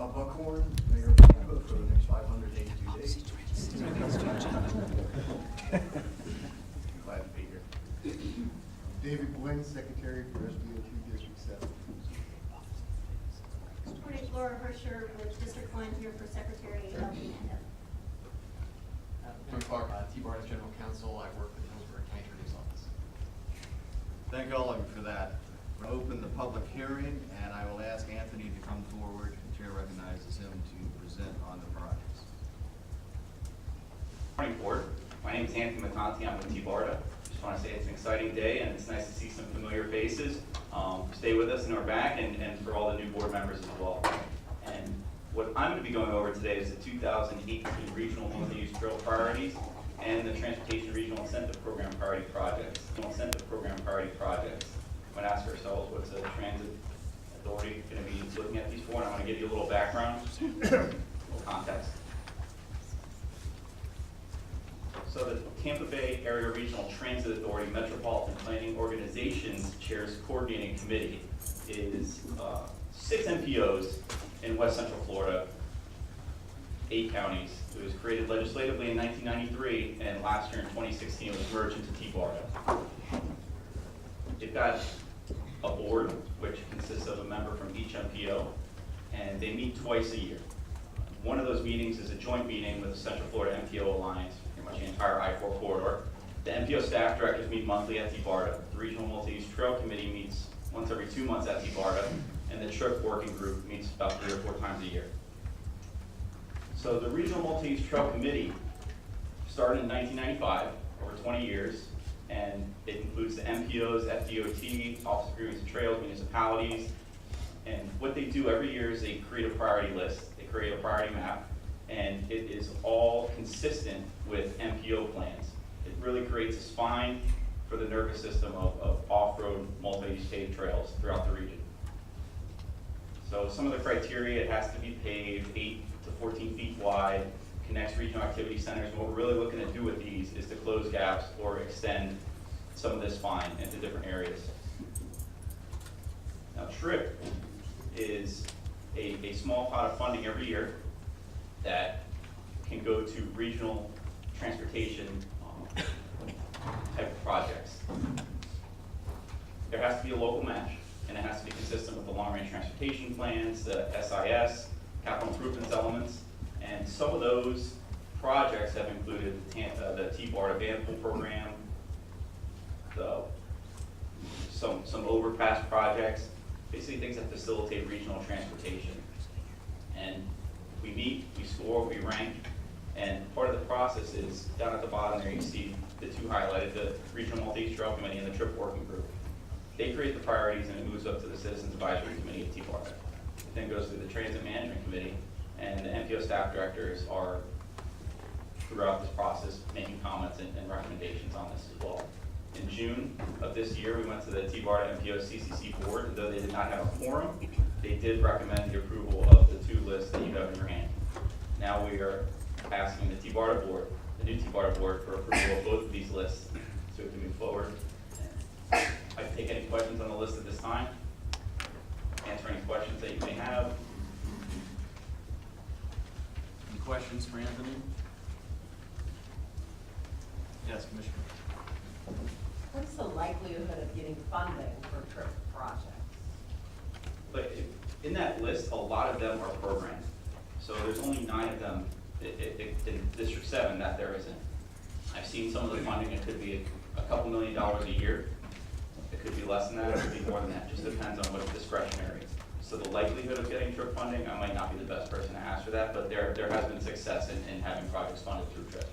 Buckhorn, Mayor of Tampa for the next 582 days. Glad to be here. David Gwynn, Secretary for SDOT District 7. Supporting Laura Hersher with District 1 here for Secretary of the NF. Tim Clark, TBARTA General Counsel. I work with the Hillsborough County Attorney's Office. Thank all of you for that. We'll open the public hearing, and I will ask Anthony to come forward. The chair recognizes him to present on the projects. Morning, Board. My name is Anthony Matanti. I'm with TBARTA. Just want to say it's an exciting day, and it's nice to see some familiar faces. Stay with us in our back, and for all the new board members as well. And what I'm going to be going over today is the 2018 Regional Multi-Use Trail Priorities and the Transportation Regional Incentive Program Priority Projects. I'm going to ask ourselves, what's the Transit Authority going to be looking at these for? And I'm going to give you a little background, a little context. So the Tampa Bay Area Regional Transit Authority Metropolitan Planning Organization's Chair's Coordinating Committee is 6 MPOs in West Central Florida, 8 counties. It was created legislatively in 1993, and last year in 2016 it was merged into TBARTA. They've got a board, which consists of a member from each MPO, and they meet twice a year. One of those meetings is a joint meeting with the Central Florida MPO Alliance, pretty much the entire I-4 corridor. The MPO staff directors meet monthly at TBARTA. The Regional Multi-Use Trail Committee meets once every 2 months at TBARTA, and the TRIP working group meets about 3 or 4 times a year. So the Regional Multi-Use Trail Committee started in 1995, over 20 years, and it includes the MPOs, FDOT, Office of Agreements and Trails, municipalities, and what they do every year is they create a priority list, they create a priority map, and it is all consistent with MPO plans. It really creates a spine for the nervous system of off-road multi-use paved trails throughout the region. So some of the criteria, it has to be paved 8 to 14 feet wide, connects regional activity centers, and what we're really looking to do with these is to close gaps or extend some of this spine into different areas. Now TRIP is a small pot of funding every year that can go to regional transportation type of projects. There has to be a local match, and it has to be consistent with the long-range transportation plans, the SIS, capital improvements elements, and some of those projects have included the TBARTA van pool program, some overpass projects, basically things that facilitate regional transportation. And we meet, we score, we rank, and part of the process is down at the bottom there you see the 2 highlighted, the Regional Multi-Use Trail Committee and the TRIP Working Group. They create the priorities and it moves up to the Citizens Advisory Committee at TBARTA. It then goes through the Transit Management Committee, and the MPO staff directors are throughout this process making comments and recommendations on this as well. In June of this year, we went to the TBARTA MPO CCC board, and though they did not have a quorum, they did recommend the approval of the 2 lists that you have in your hand. Now we are asking the TBARTA board, the new TBARTA board, for approval of both of these lists so we can move forward. I can take any questions on the list at this time, answer any questions that you may have. Any questions for Anthony? Yes, Commissioner. What's the likelihood of getting funding for TRIP projects? But in that list, a lot of them are programmed. So there's only 9 of them in District 7 that there isn't. I've seen some of the funding, it could be a couple $1 million a year. It could be less than that, it could be more than that. It just depends on what's discretionary. So the likelihood of getting TRIP funding, I might not be the best person to ask for that, but there has been success in having projects funded through TRIP.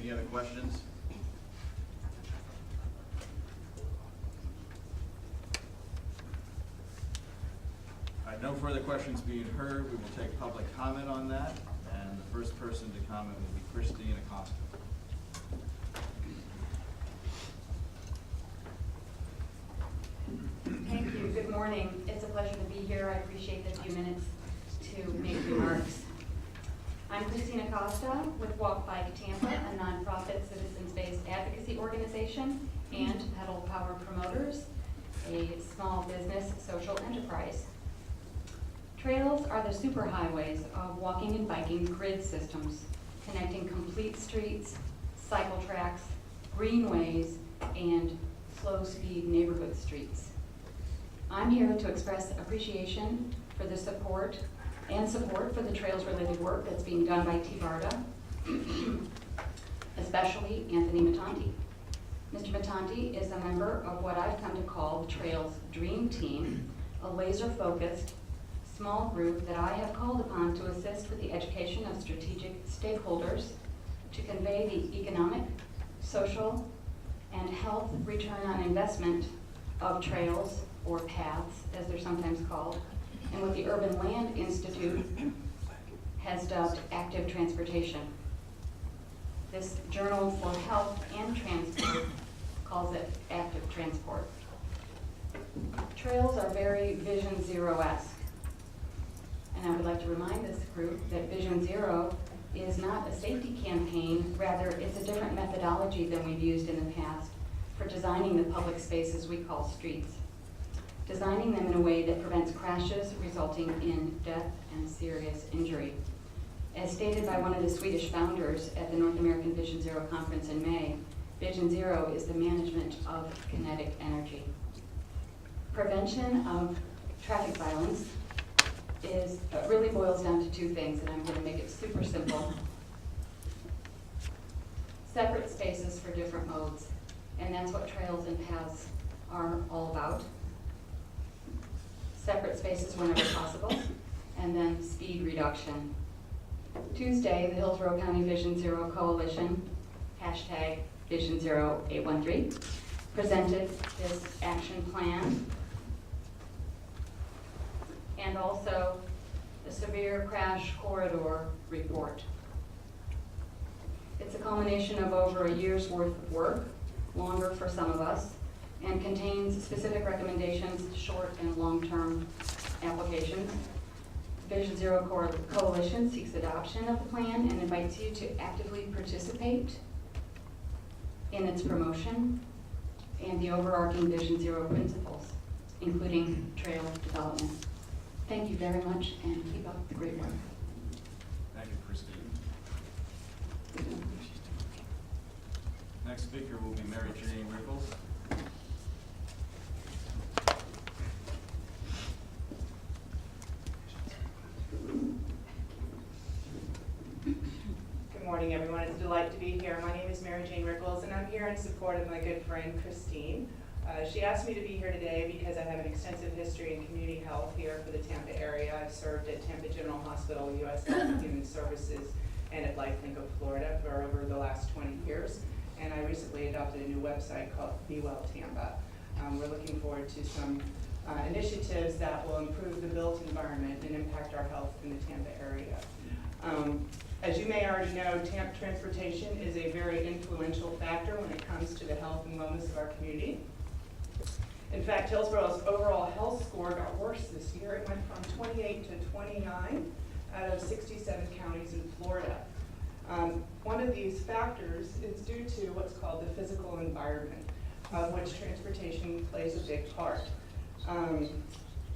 Any other questions? All right, no further questions being heard. We will take public comment on that. And the first person to comment will be Christine Acosta. Thank you. Good morning. It's a pleasure to be here. I appreciate the few minutes to make remarks. I'm Christina Costa with Walk Bike Tampa, a nonprofit citizens-based advocacy organization, and Pedal Power Promoters. a small business social enterprise. Trails are the superhighways of walking and biking grid systems, connecting complete streets, cycle tracks, greenways, and slow-speed neighborhood streets. I'm here to express appreciation for the support for the trails-related work that's being done by TBARTA, especially Anthony Mattanti. Mr. Mattanti is a member of what I've come to call the Trails Dream Team, a laser-focused small group that I have called upon to assist with the education of strategic stakeholders to convey the economic, social, and health return on investment of trails, or paths, as they're sometimes called, and what the Urban Land Institute has dubbed active transportation. This Journal for Health and Transport calls it active transport. Trails are very Vision Zero-esque. And I would like to remind this group that Vision Zero is not a safety campaign, rather it's a different methodology than we've used in the past for designing the public spaces we call streets. Designing them in a way that prevents crashes resulting in death and serious injury. As stated by one of the Swedish founders at the North American Vision Zero conference in May, Vision Zero is the management of kinetic energy. Prevention of traffic violence really boils down to two things, and I'm going to make it super simple. Separate spaces for different modes, and that's what trails and paths are all about. Separate spaces whenever possible, and then speed reduction. Tuesday, the Hillsborough County Vision Zero Coalition, hashtag Vision Zero 813, presented this action plan, and also the Severe Crash Corridor Report. It's a culmination of over a year's worth of work, longer for some of us, and contains specific recommendations, short and long-term applications. Vision Zero Coalition seeks adoption of the plan and invites you to actively participate in its promotion and the overarching Vision Zero principles, including trail development. Thank you very much, and keep up the great work. Thank you, Christine. Next speaker will be Mary Jane Rickles. Good morning, everyone. It's a delight to be here. My name is Mary Jane Rickles, and I'm here in support of my good friend Christine. She asked me to be here today because I have an extensive history in community health here for the Tampa area. I've served at Tampa General Hospital, U.S. Health and Human Services, and at LifeLink of Florida for over the last 20 years. And I recently adopted a new website called Be Well Tampa. We're looking forward to some initiatives that will improve the built environment and impact our health in the Tampa area. As you may already know, transportation is a very influential factor when it comes to the health and wellness of our community. In fact, Hillsborough's overall health score got worse this year. It went from 28 to 29 out of 67 counties in Florida. One of these factors is due to what's called the physical environment, of which transportation plays a big part.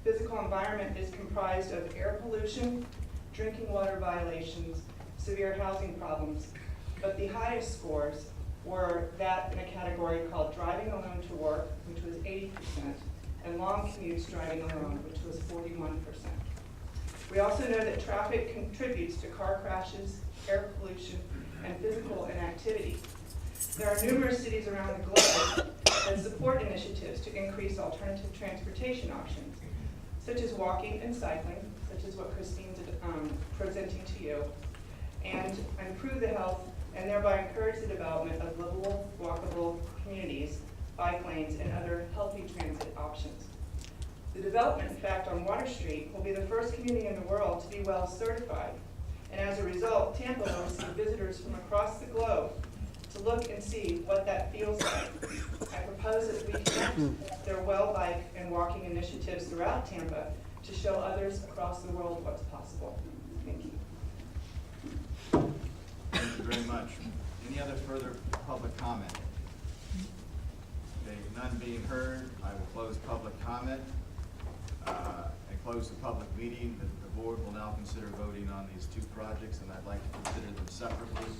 Physical environment is comprised of air pollution, drinking water violations, severe housing problems, but the highest scores were that in a category called driving alone to work, which was 80%, and long commutes driving alone, which was 41%. We also know that traffic contributes to car crashes, air pollution, and physical inactivity. There are numerous cities around the globe that support initiatives to increase alternative transportation options, such as walking and cycling, such as what Christine's presenting to you, and improve the health and thereby encourage the development of livable, walkable communities, bike lanes, and other healthy transit options. The development, in fact, on Water Street will be the first community in the world to be WELL certified. And as a result, Tampa will receive visitors from across the globe to look and see what that feels like. I propose that we connect their WELL bike and walking initiatives throughout Tampa to show others across the world what's possible. Thank you. Thank you very much. Any other further public comment? Okay, none being heard, I will close public comment and close the public meeting. The board will now consider voting on these two projects, and I'd like to consider them separately.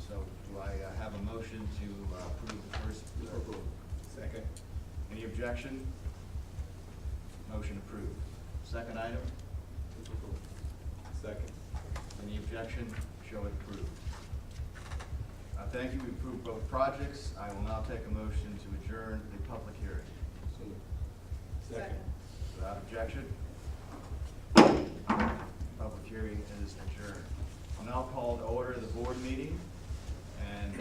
So do I have a motion to approve the first? Second. Any objection? Motion approved. Second item? Second. Any objection? Show it approved. Thank you. We approved both projects. I will now take a motion to adjourn the public hearing. Second. Without objection? Public hearing is adjourned. I'll now call to order the board meeting. And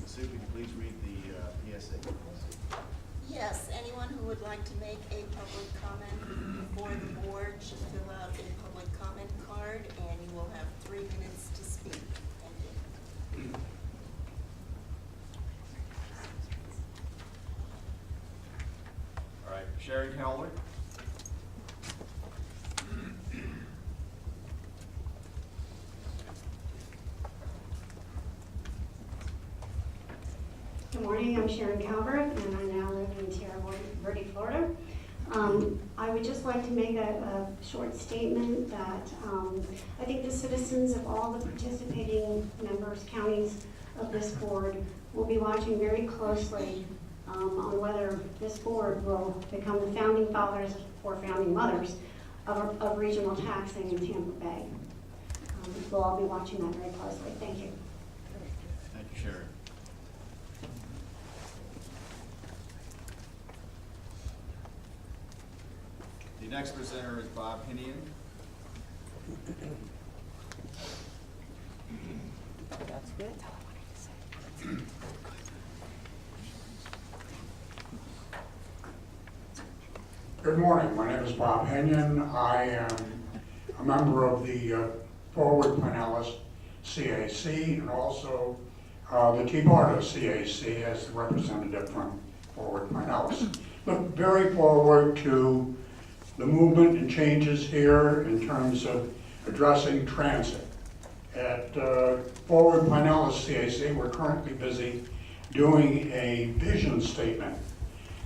Sue, could you please read the PSA? Yes, anyone who would like to make a public comment before the board should fill out a public comment card, and you will have 3 minutes to speak. Thank you. All right, Sherry Keller. Good morning, I'm Sharon Calvert, and I now live in Tierra Verde, Florida. I would just like to make a short statement that I think the citizens of all the participating members, counties of this board will be watching very closely on whether this board will become the founding fathers or founding mothers of regional taxing in Tampa Bay. We'll all be watching that very closely. Thank you. Thank you, Sherry. The next presenter is Bob Hinian. That's good. Good morning. My name is Bob Hinian. I am a member of the Forward Pinellas CAC and also the TBARTA CAC as the representative from Forward Pinellas. Look very forward to the movement and changes here in terms of addressing transit. At Forward Pinellas CAC, we're currently busy doing a vision statement.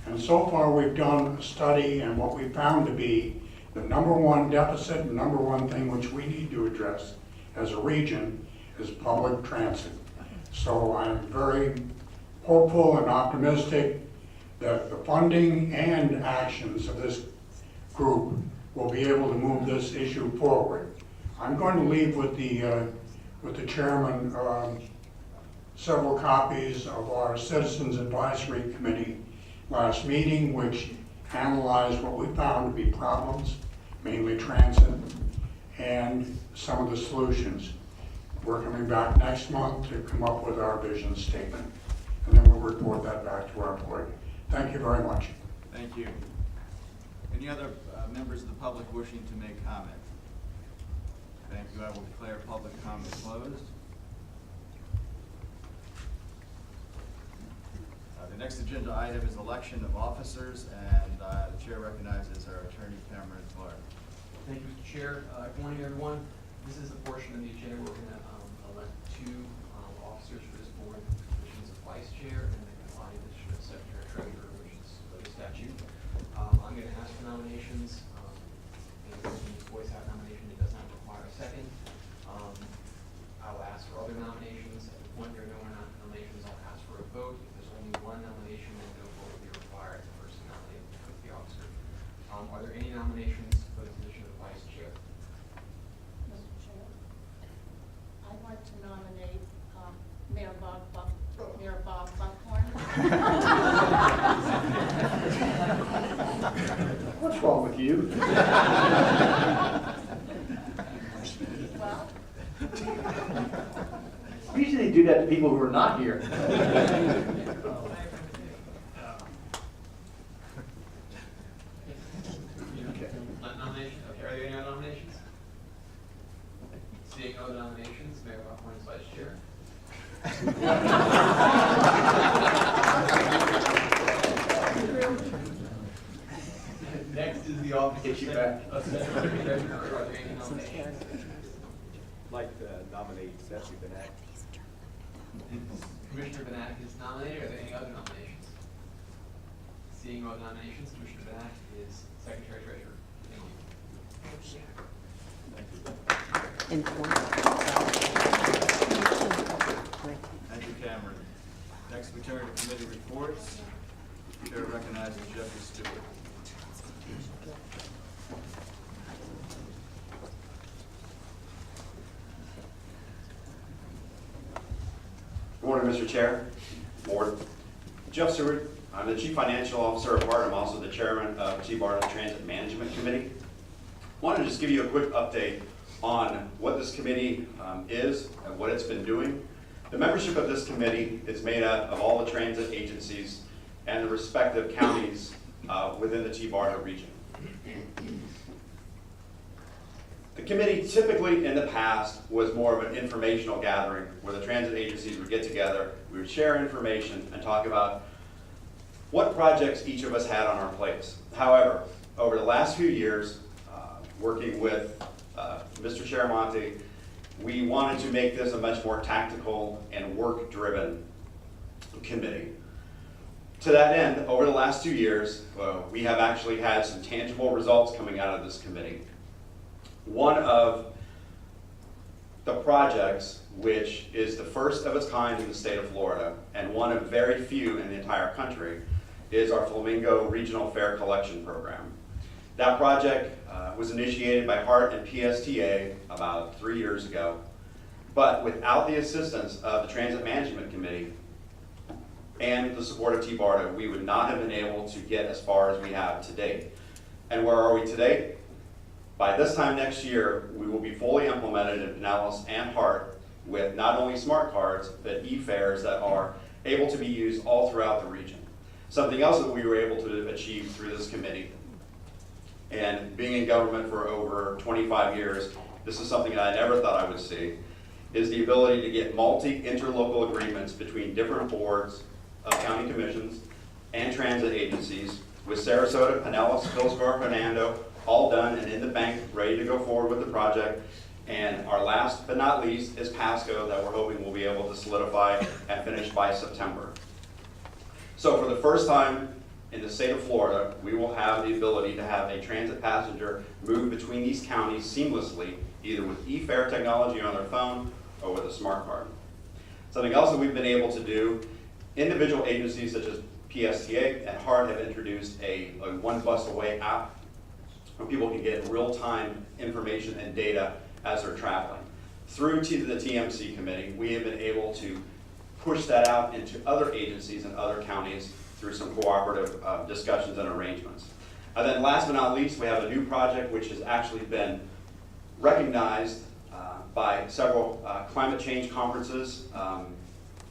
And so far we've done a study, and what we found to be the #1 deficit and #1 thing which we need to address as a region is public transit. So I'm very hopeful and optimistic that the funding and actions of this group will be able to move this issue forward. I'm going to leave with the chairman several copies of our Citizens Advisory Committee last meeting, which analyzed what we found to be problems, mainly transit, and some of the solutions. We're coming back next month to come up with our vision statement, and then we'll report that back to our board. Thank you very much. Thank you. Any other members of the public wishing to make comment? Thank you. I will declare public comment closed. The next agenda item is election of officers, and the chair recognizes our attorney, Cameron Clark. Thank you, Mr. Chair. Good morning, everyone. This is the portion of the agenda we're going to elect 2 officers for this board, positions of vice chair and the combined position of secretary treasurer, which is the statute. I'm going to ask for nominations. And the boys have nomination, it does not require a second. I'll ask for other nominations. At the point there are no more nominations, I'll ask for a vote. If there's only 1 nomination, then no vote will be required. The person nominated becomes the officer. Are there any nominations for the position of vice chair? Mr. Chair, I'd like to nominate Mayor Bob Buckhorn. What's wrong with you? Well, Usually they do that to people who are not here. Nomination? Okay, are there any other nominations? Seeing no nominations, Mayor Buckhorn is vice chair. Next is the office Get you back. of secretary treasurer. Are there any nominations? Like to nominate Stephanie Benak. Can Commissioner Benak is nominated. Are there any other nominations? Seeing no nominations, Commissioner Benak is Secretary Treasurer. Thank you. Thank you, Cameron. Next, we turn to committee reports. Chair recognizes Jeffrey Stewart. Good morning, Mr. Chair, Board. Jeff Stewart, I'm the Chief Financial Officer of BARTA. I'm also the Chairman of TBARTA Transit Management Committee. I wanted to just give you a quick update on what this committee is and what it's been doing. The membership of this committee is made up of all the transit agencies and the respective counties within the TBARTA region. The committee typically in the past was more of an informational gathering where the transit agencies would get together, we would share information and talk about what projects each of us had on our plates. However, over the last few years, working with Mr. Charamonte, we wanted to make this a much more tactical and work-driven committee. To that end, over the last 2 years, we have actually had some tangible results coming out of this committee. One of the projects, which is the first of its kind in the state of Florida, and one of very few in the entire country, is our Flamingo Regional Fare Collection Program. That project was initiated by HART and PSTA about 3 years ago, but without the assistance of the Transit Management Committee and the support of TBARTA, we would not have been able to get as far as we have to date. And where are we today? By this time next year, we will be fully implemented in Pinellas and HART with not only smart cards, but e-fares that are able to be used all throughout the region. Something else that we were able to achieve through this committee, and being in government for over 25 years, this is something that I never thought I would see, is the ability to get multi-interlocal agreements between different boards of county commissions and transit agencies with Sarasota, Pinellas, Hillsborough, Fernando, all done and in the bank, ready to go forward with the project. And our last but not least is Pasco, that we're hoping we'll be able to solidify and finish by September. So for the first time in the state of Florida, we will have the ability to have a transit passenger move between these counties seamlessly, either with e-fare technology on their phone or with a smart card. Something else that we've been able to do, individual agencies such as PSTA and HART have introduced a One Bus Away app where people can get real-time information and data as they're traveling. Through the TMC committee, we have been able to push that out into other agencies and other counties through some cooperative discussions and arrangements. And then last but not least, we have a new project which has actually been recognized by several climate change conferences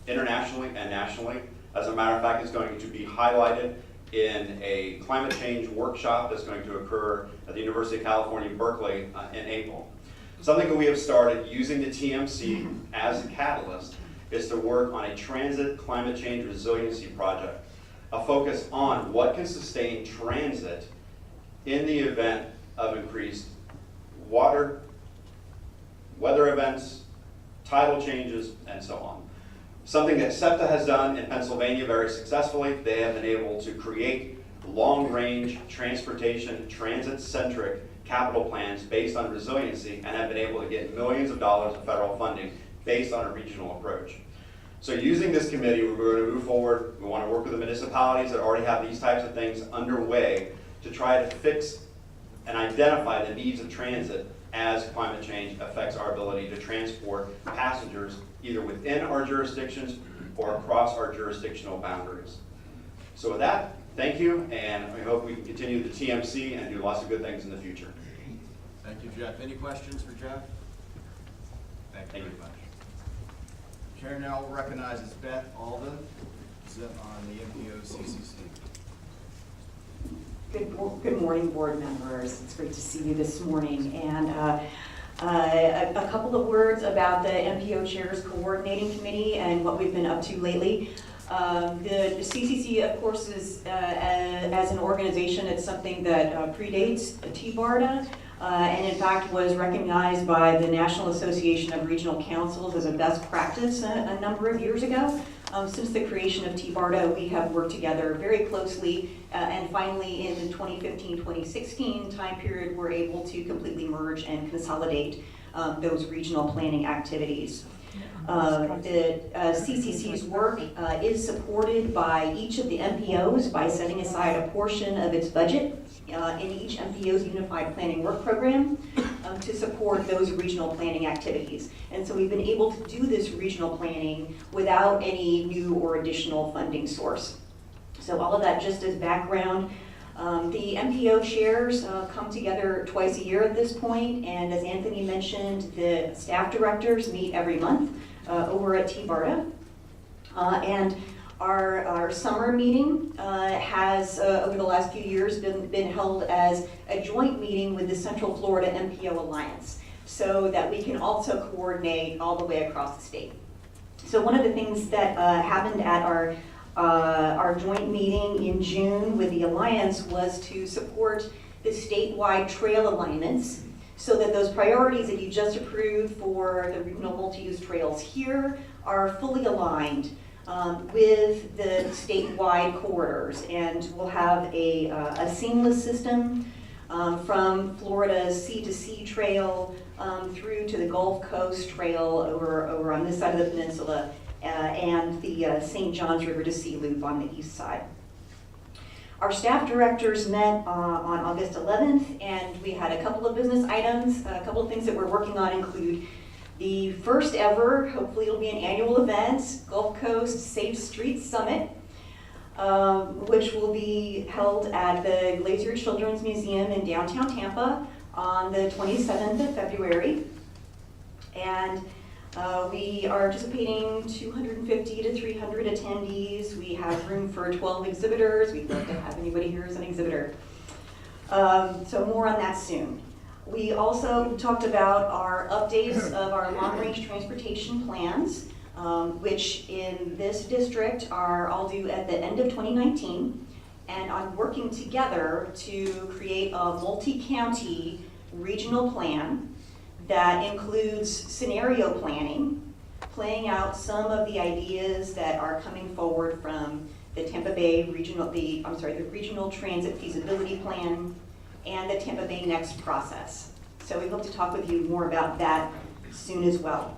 internationally and nationally. As a matter of fact, it's going to be highlighted in a climate change workshop that's going to occur at the University of California, Berkeley in April. Something that we have started using the TMC as a catalyst is to work on a transit climate change resiliency project, a focus on what can sustain transit in the event of increased water, weather events, tidal changes, and so on. Something that SEPTA has done in Pennsylvania very successfully. They have been able to create long-range transportation, transit-centric capital plans based on resiliency and have been able to get millions of dollars of federal funding based on a regional approach. So using this committee, we're going to move forward. We want to work with the municipalities that already have these types of things underway to try to fix and identify the needs of transit as climate change affects our ability to transport passengers either within our jurisdictions or across our jurisdictional boundaries. So with that, thank you, and I hope we can continue the TMC and do lots of good things in the future. Thank you, Jeff. Any questions for Jeff? Thank you very much. Chair now recognizes Beth Alden, on the MPO CCC. Good morning, board members. It's great to see you this morning. And a couple of words about the MPO Chairs Coordinating Committee and what we've been up to lately. The CCC, of course, is as an organization, it's something that predates TBARTA. and in fact was recognized by the National Association of Regional Councils as a best practice a number of years ago. Since the creation of TBARTA, we have worked together very closely, and finally in the 2015-2016 time period, we're able to completely merge and consolidate those regional planning activities. The CCC's work is supported by each of the MPOs by setting aside a portion of its budget in each MPO's Unified Planning Work Program to support those regional planning activities. And so we've been able to do this regional planning without any new or additional funding source. So all of that just as background. The MPO chairs come together twice a year at this point, and as Anthony mentioned, the staff directors meet every month over at TBARTA. And our summer meeting has, over the last few years, been held as a joint meeting with the Central Florida MPO Alliance, so that we can also coordinate all the way across the state. So one of the things that happened at our joint meeting in June with the Alliance was to support the statewide trail alignments, so that those priorities that you just approved for the regional multi-use trails here are fully aligned with the statewide corridors, and we'll have a seamless system from Florida's Sea-to-Sea Trail through to the Gulf Coast Trail over on this side of the peninsula, and the St. Johns River to Sea Loop on the east side. Our staff directors met on August 11th, and we had a couple of business items. A couple of things that we're working on include the first ever, hopefully it'll be an annual event, Gulf Coast Safe Streets Summit, which will be held at the Glacier Children's Museum in downtown Tampa on the 27th of February. And we are anticipating 250 to 300 attendees. We have room for 12 exhibitors. We'd love to have anybody here as an exhibitor. So more on that soon. We also talked about our updates of our long-range transportation plans, which in this district are all due at the end of 2019, and on working together to create a multi-county regional plan that includes scenario planning, playing out some of the ideas that are coming forward from the Tampa Bay Regional, the Regional Transit Feasibility Plan and the Tampa Bay Next process. So we hope to talk with you more about that soon as well.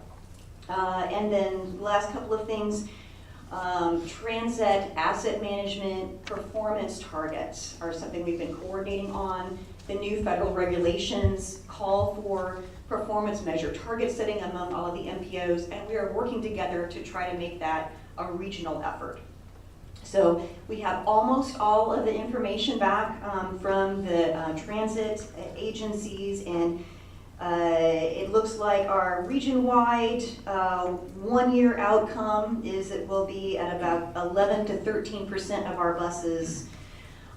And then last couple of things, transit asset management performance targets are something we've been coordinating on. The new federal regulations call for performance measure target setting among all of the MPOs, and we are working together to try to make that a regional effort. So we have almost all of the information back from the transit agencies, and it looks like our region-wide one-year outcome is it will be at about 11 to 13% of our buses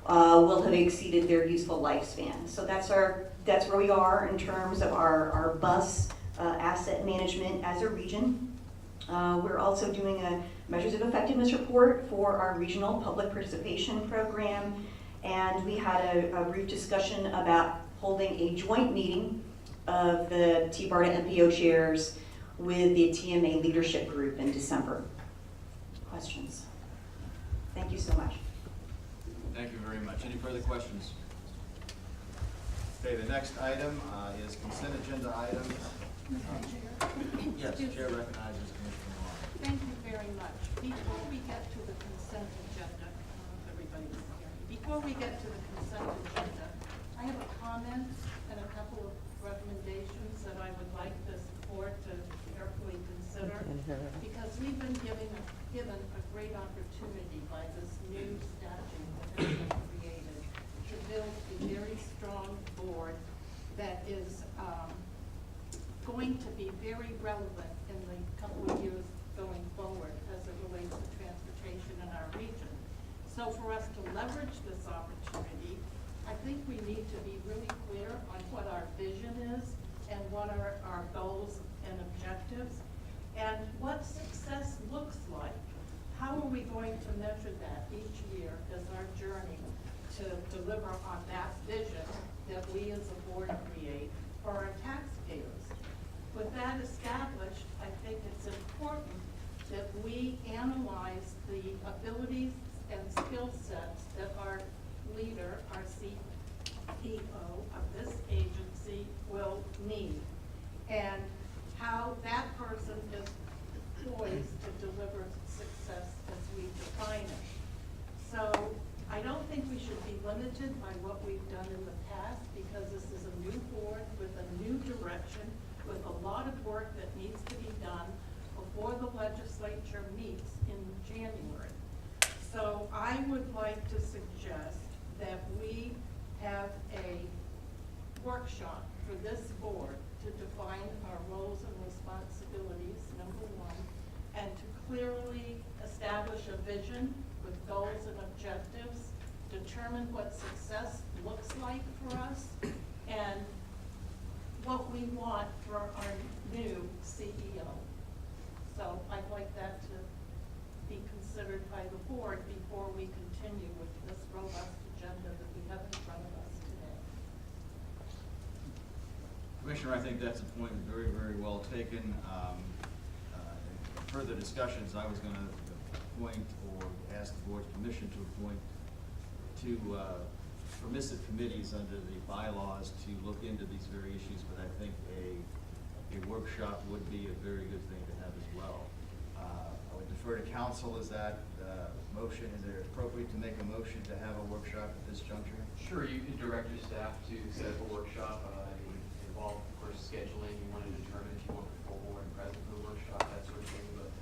will have exceeded their useful lifespan. So that's where we are in terms of our bus asset management as a region. We're also doing a measures of effectiveness report for our regional public participation program, and we had a brief discussion about holding a joint meeting of the TBARTA MPO chairs with the TMA leadership group in December. Questions? Thank you so much. Thank you very much. Any further questions? Okay, the next item is consent agenda items. Yes, Chair recognizes Commissioner Long. Thank you very much. Before we get to the consent agenda, I don't know if everybody's hearing. Before we get to the consent agenda, I have a comment and a couple of recommendations that I would like this board to carefully consider, because we've been given a great opportunity by this new statute that has been created to build a very strong board that is going to be very relevant in the couple of years going forward as it relates to transportation in our region. So for us to leverage this opportunity, I think we need to be really clear on what our vision is and what are our goals and objectives, and what success looks like. How are we going to measure that each year as our journey to deliver on that vision that we as a board create for our taxpayers. With that established, I think it's important that we analyze the abilities and skill sets that our leader, our CEO of this agency will need, and how that person is poised to deliver success as we define it. So I don't think we should be limited by what we've done in the past, because this is a new board with a new direction, with a lot of work that needs to be done before the legislature meets in January. So I would like to suggest that we have a workshop for this board to define our roles and responsibilities, number one, and to clearly establish a vision with goals and objectives, determine what success looks like for us, and what we want for our new CEO. So I'd like that to be considered by the board before we continue with this robust agenda that we have in front of us today. Commissioner, I think that's a point very, very well taken. In further discussions, I was going to appoint or ask the board's permission to appoint two permissive committees under the bylaws to look into these very issues, but I think a workshop would be a very good thing to have as well. I would defer to council. Is that motion, is it appropriate to make a motion to have a workshop at this juncture? Sure, you can direct your staff to set up a workshop. It would involve, of course, scheduling. You want to determine if you want the full board present for the workshop, that sort of thing. But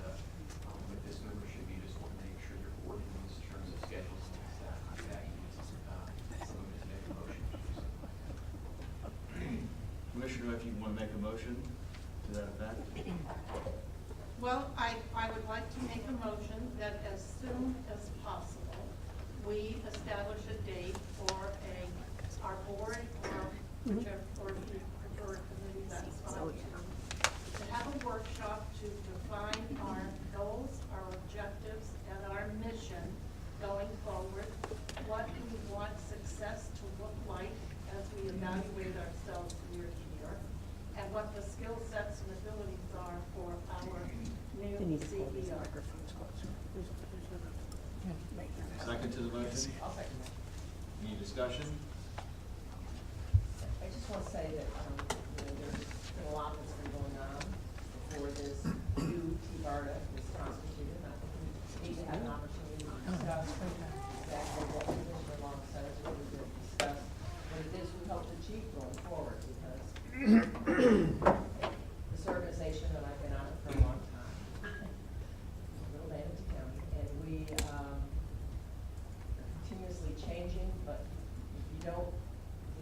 with this membership, you just want to make sure you're coordinating in terms of schedules and staff contact. Someone to make a motion. Commissioner, if you want to make a motion to that effect? Well, I would like to make a motion that as soon as possible, we establish a date for our board or whichever, or if you prefer a committee, that's fine. To have a workshop to define our goals, our objectives, and our mission going forward. What do we want success to look like as we evaluate ourselves year to year? And what the skill sets and abilities are for our new CEO. Second to the motion? I'll second that. Any discussion? I just want to say that, there's been a lot that's been going on before this new TBARTA was constituted. And I think we need to have an opportunity to discuss exactly what Commissioner Long says, what we did discuss, what it is we hope to achieve going forward, because this organization, and I've been on it for a long time, Little Manatee County, and we are continuously changing, but if you don't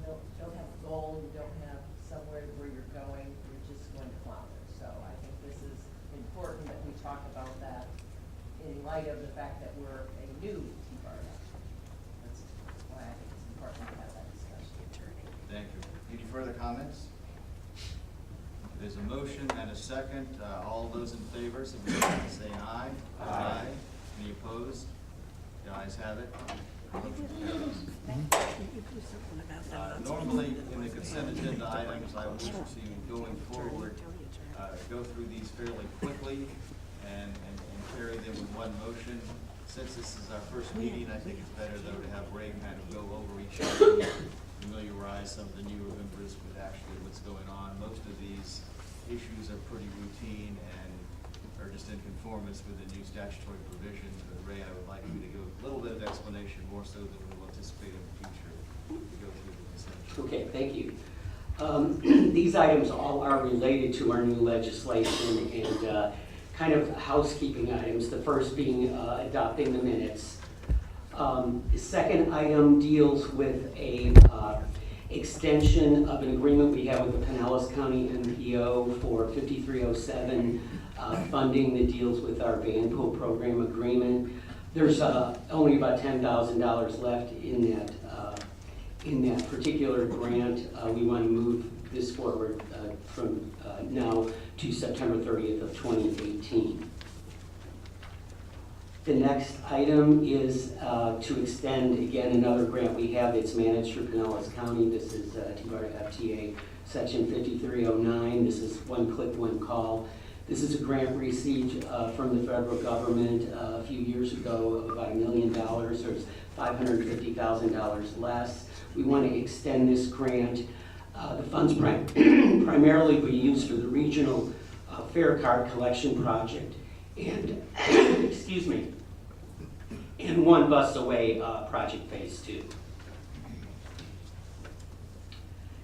have a goal, you don't have somewhere where you're going, you're just going to flounder. So I think this is important that we talk about that in light of the fact that we're a new TBARTA. That's why I think it's important to have that discussion. Thank you. Any further comments? There's a motion and a second. All those in favor, signify by saying aye. Aye. Any opposed? The ayes have it. Normally, in the consent agenda items, I wish to, going forward, go through these fairly quickly and carry them in one motion. Since this is our first meeting, I think it's better though to have Ray kind of go over each item, familiarize some of the newer members with actually what's going on. Most of these issues are pretty routine and are just in conformance with the new statutory provisions. But Ray, I would like you to give a little bit of explanation, more so than we will anticipate in the future, to go through the consent agenda. Okay, thank you. These items all are related to our new legislation and kind of housekeeping items, the first being adopting the minutes. The second item deals with a extension of an agreement we have with the Pinellas County MPO for 5307 funding that deals with our van pool program agreement. There's only about $10,000 left in that particular grant. We want to move this forward from now to September 30th of 2018. The next item is to extend, again, another grant we have. It's managed through Pinellas County. This is TBARTA FTA Section 5309. This is one click, one call. This is a grant received from the federal government a few years ago of about $1 million. There's $550,000 less. We want to extend this grant. The funds primarily will be used for the regional fare card collection project and, excuse me, and One Bus Away project phase 2.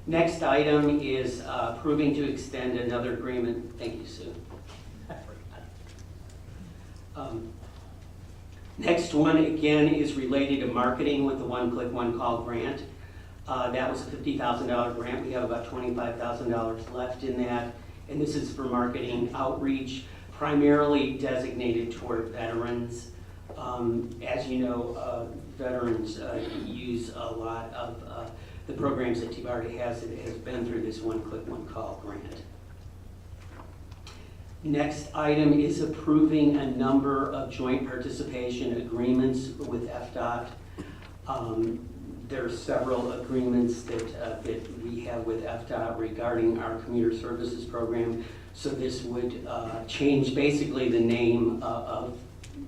Next item is approving to extend another agreement. Thank you, Sue. Next one, again, is related to marketing with the One Click, One Call grant. That was a $50,000 grant. We have about $25,000 left in that. And this is for marketing outreach, primarily designated toward veterans. As you know, veterans use a lot of the programs that TBARTA has. It has been through this One Click, One Call grant. Next item is approving a number of joint participation agreements with FDOT. There are several agreements that we have with FDOT regarding our commuter services program. So this would change basically the name of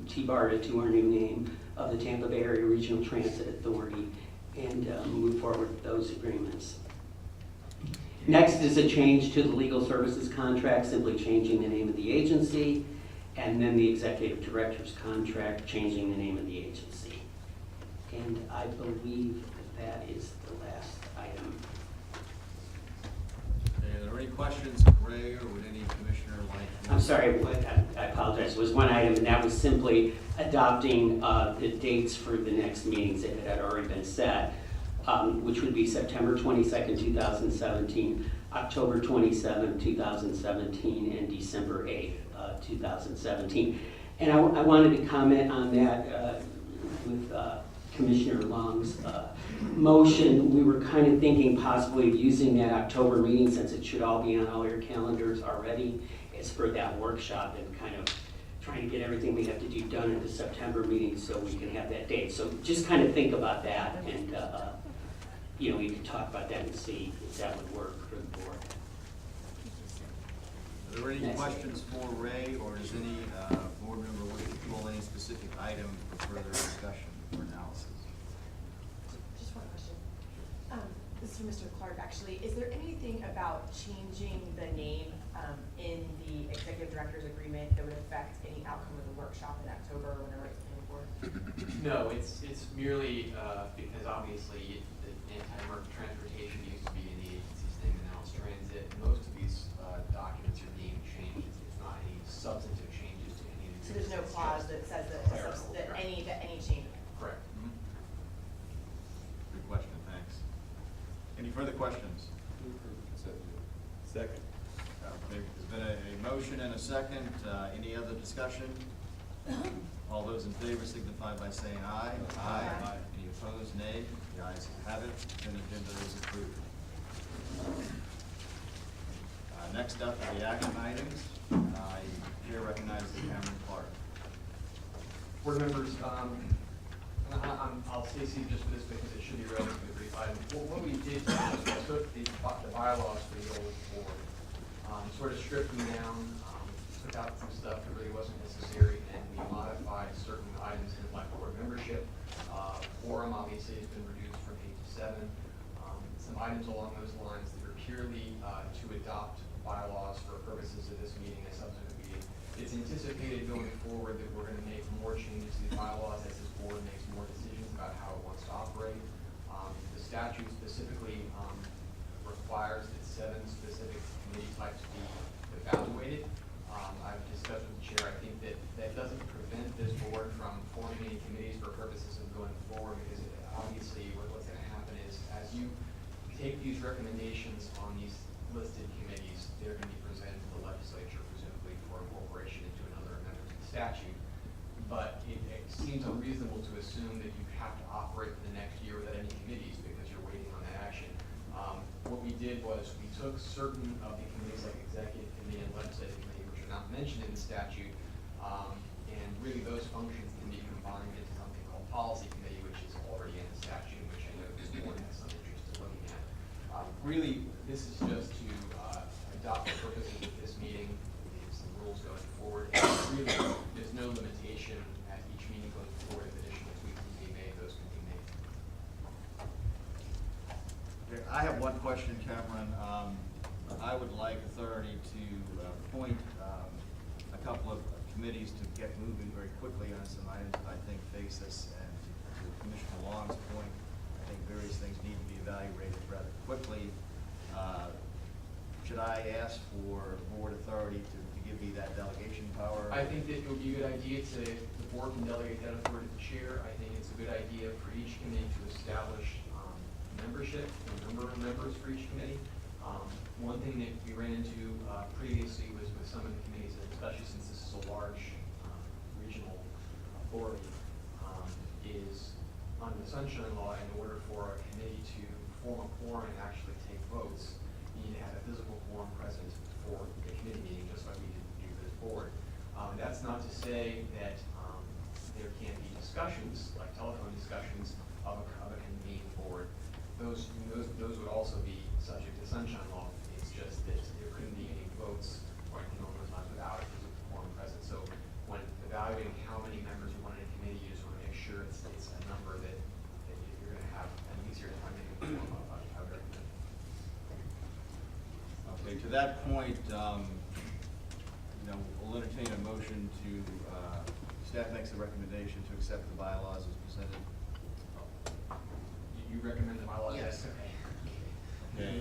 TBARTA to our new name of the Tampa Bay Area Regional Transit Authority and move forward with those agreements. Next is a change to the legal services contract, simply changing the name of the agency, and then the executive director's contract, changing the name of the agency. And I believe that is the last item. Are there any questions of Ray, or would any commissioner like to? I'm sorry, I apologize. It was one item, and that was simply adopting the dates for the next meetings that had already been set, which would be September 22nd, 2017, October 27th, 2017, and December 8th, 2017. And I wanted to comment on that with Commissioner Long's motion. We were kind of thinking possibly of using that October meeting, since it should all be on all your calendars already, as for that workshop, and kind of trying to get everything we have to do done at the September meeting so we can have that date. So just kind of think about that, and you know, we can talk about that and see if that would work for the board. Are there any questions for Ray, or does any board member wish to pull any specific item for further discussion or analysis? Just one question. This is for Mr. Clark, actually. Is there anything about changing the name in the executive director's agreement that would affect any outcome of the workshop in October or whenever it's planned for? No, it's merely because obviously the anti-emergency transportation used to be in the agency's name, and now it's transit. Most of these documents are being changed. It's not any substantive changes to any of these. So there's no clause that says that any change? Correct. Good question, thanks. Any further questions? Second. Okay, there's been a motion and a second. Any other discussion? All those in favor signify by saying aye. Aye. Any opposed, nay? The ayes have it. Consent agenda is approved. Next up are the action items. I here recognize Cameron Clark. Board members, I'll stay seated just for this because it should be a relatively brief item. What we did was we took the bylaws for the old board, sort of stripped them down, took out some stuff that really wasn't necessary, and we modified certain items in like board membership. Quorum obviously has been reduced from 8 to 7. Some items along those lines that are purely to adopt bylaws for purposes of this meeting and subsequent meeting. It's anticipated going forward that we're going to make more changes to the bylaws as this board makes more decisions about how it wants to operate. The statute specifically requires that 7 specific committee types be evaluated. I've discussed with the chair. I think that doesn't prevent this board from forming any committees for purposes of going forward, because obviously what's going to happen is as you take these recommendations on these listed committees, they're going to be presented to the legislature, presumably for incorporation into another amendment to the statute. But it seems unreasonable to assume that you have to operate for the next year without any committees because you're waiting on that action. What we did was we took certain of the committees, like executive committee and legislative committee, which are not mentioned in the statute, and really those functions can be Really, this is just to adopt the purposes of this meeting, some rules going forward. And really, there's no limitation at each meeting going forward. If additional tweaks can be made, those can be made. Okay, I have one question, Cameron. I would like authority to appoint a couple of committees to get moving very quickly on some items that I think face us. And to Commissioner Long's point, I think various things need to be evaluated rather quickly. Should I ask for board authority to give me that delegation power? I think that it would be a good idea to, the board can delegate that authority to the chair. I think it's a good idea for each committee to establish membership and number of members for each committee. One thing that we ran into previously was with some of the committees, and especially since this is a large regional authority, is under the Sunshine Law, in order for a committee to form a quorum and actually take votes, you need to have a physical quorum present for the committee meeting, just like we did do for this board. That's not to say that there can't be discussions, like telephone discussions, of a convened board. Those would also be subject to Sunshine Law. It's just that there couldn't be any votes or anything along those lines without a physical quorum present. So when evaluating how many members you want in a committee, you just want to make sure it's a number that you're going to have an easier time making a quorum of how to recommend. Okay, to that point, we'll entertain a motion to, staff makes a recommendation to accept the bylaws as presented. You recommend the bylaws? Yes. Okay,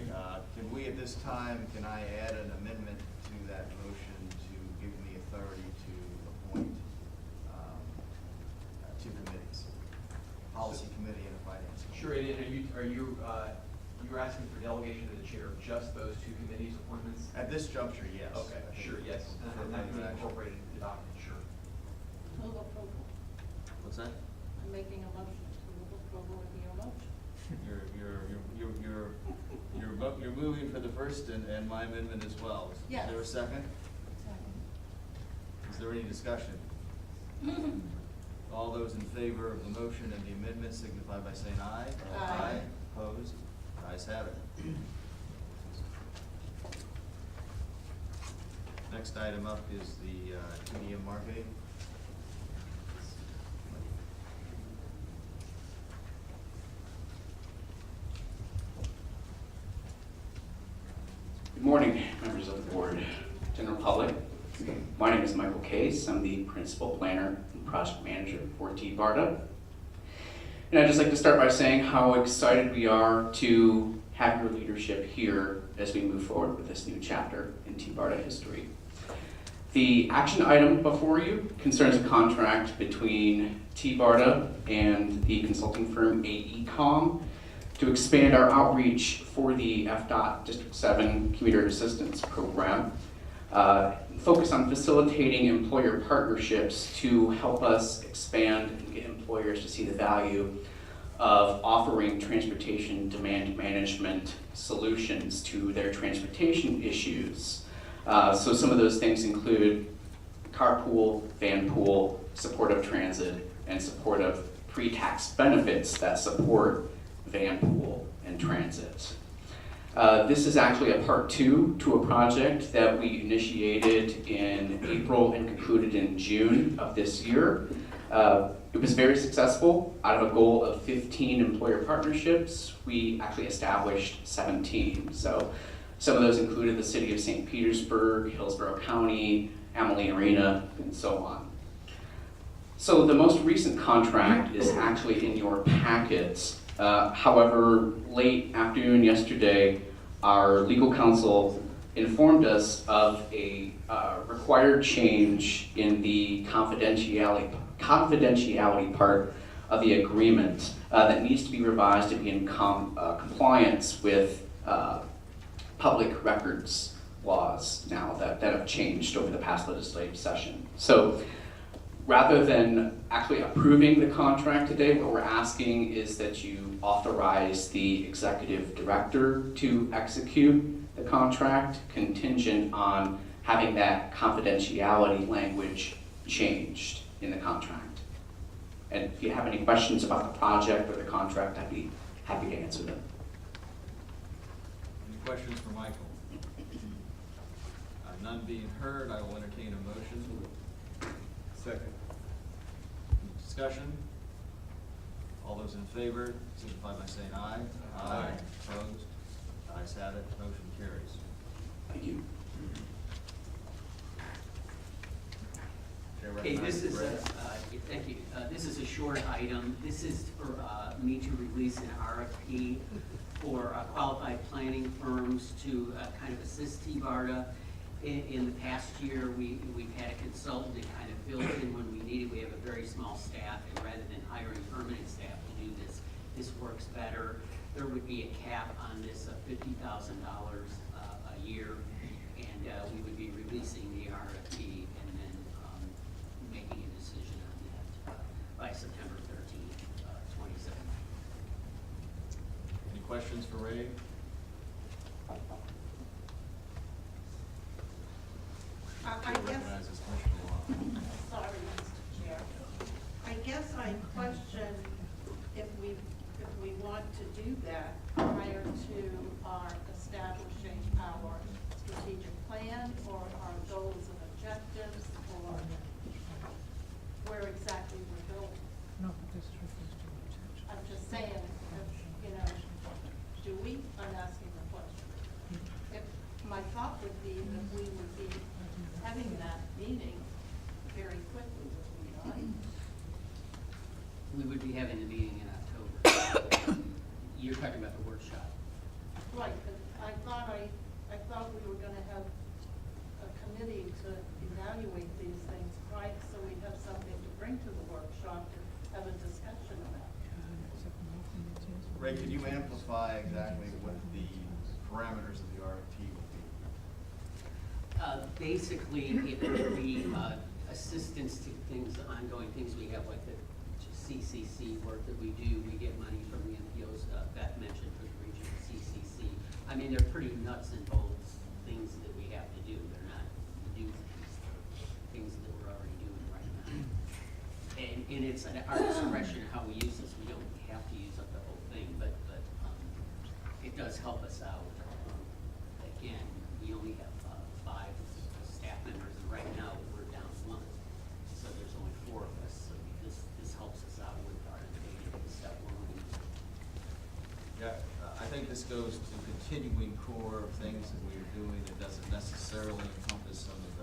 can we at this time, can I add an amendment to that motion to give me authority to appoint two committees? Policy committee and a finance committee. Sure, and you're asking for delegation to the chair of just those two committees appointments? At this juncture, yes. Okay, sure, yes. And that can be incorporated into the document, sure. Move approval. What's that? I'm making a motion to move approval of your motion. You're moving for the first and my amendment as well. Yes. Is there a second? Is there any discussion? All those in favor of the motion and the amendment signify by saying aye. Aye. Opposed? Ayes have it. Next item up is the TDM marketing. Good morning, members of the board, general public. My name is Michael Case. I'm the principal planner and project manager for TBARTA. And I'd just like to start by saying how excited we are to have your leadership here as we move forward with this new chapter in TBARTA history. The action item before you concerns a contract between TBARTA and the consulting firm AECOM to expand our outreach for the FDOT District 7 Commuter Assistance Program. Focus on facilitating employer partnerships to help us expand and get employers to see the value of offering transportation demand management solutions to their transportation issues. So some of those things include carpool, van pool, supportive transit, and supportive pre-tax benefits that support van pool and transit. This is actually a part 2 to a project that we initiated in April and concluded in June of this year. It was very successful. Out of a goal of 15 employer partnerships, we actually established 17. So some of those included the city of St. Petersburg, Hillsborough County, Amalie Arena, and so on. So the most recent contract is actually in your packets. However, late afternoon yesterday, our legal counsel informed us of a required change in the confidentiality part of the agreement that needs to be revised to be in compliance with public records laws now that have changed over the past legislative session. So rather than actually approving the contract today, what we're asking is that you authorize the executive director to execute the contract contingent on having that confidentiality language changed in the contract. And if you have any questions about the project or the contract, I'd be happy to answer them. questions for Michael? None being heard, I will entertain a motion. Second. Any discussion? All those in favor, signify by saying aye. Aye. Opposed? Ayes have it, motion carries. Thank you. Chair Okay, this recognizes is a, Ray. thank you. This is a short item. This is for me to release an RFP for qualified planning firms to kind of assist TBARTA. In the past year, we've had a consultant that kind of filled in when we needed. We have a very small staff, and rather than hiring permanent staff to do this, this works better. There would be a cap on this of $50,000 a year, and we would be releasing the RFP and then making a decision on that by September 13th, 2017. Any questions for Ray? I Chair guess, recognizes Commissioner Long. sorry, Mr. Chair. I guess I question if we want to do that prior to our establishing our strategic plan or our goals and objectives or where exactly we're going. I'm just saying, do we, I'm asking the question. If my thought would be that we would be having that meeting very quickly, would we not? We would be having the meeting in October. You're talking about the workshop. Right, but I thought we were gonna have a committee to evaluate these things, right? So we'd have something to bring to the workshop to have a discussion about. Ray, could you amplify exactly what the parameters of the RFP will be? Basically, it would be assistance to things, ongoing things we have, like the CCC work that we do. We get money from the MPOs, Beth mentioned for the regional CCC. I mean, they're pretty nuts and bolts things that we have to do. They're not new things that we're already doing right now. And it's at our discretion how we use this. We don't have to use up the whole thing, but it does help us out. Again, we only have 5 staff members, and right now we're down 1. So there's only 4 of us, so this helps us out with our stuff we're running. Yeah, I think this goes to continuing core of things that we are doing. It doesn't necessarily encompass some of the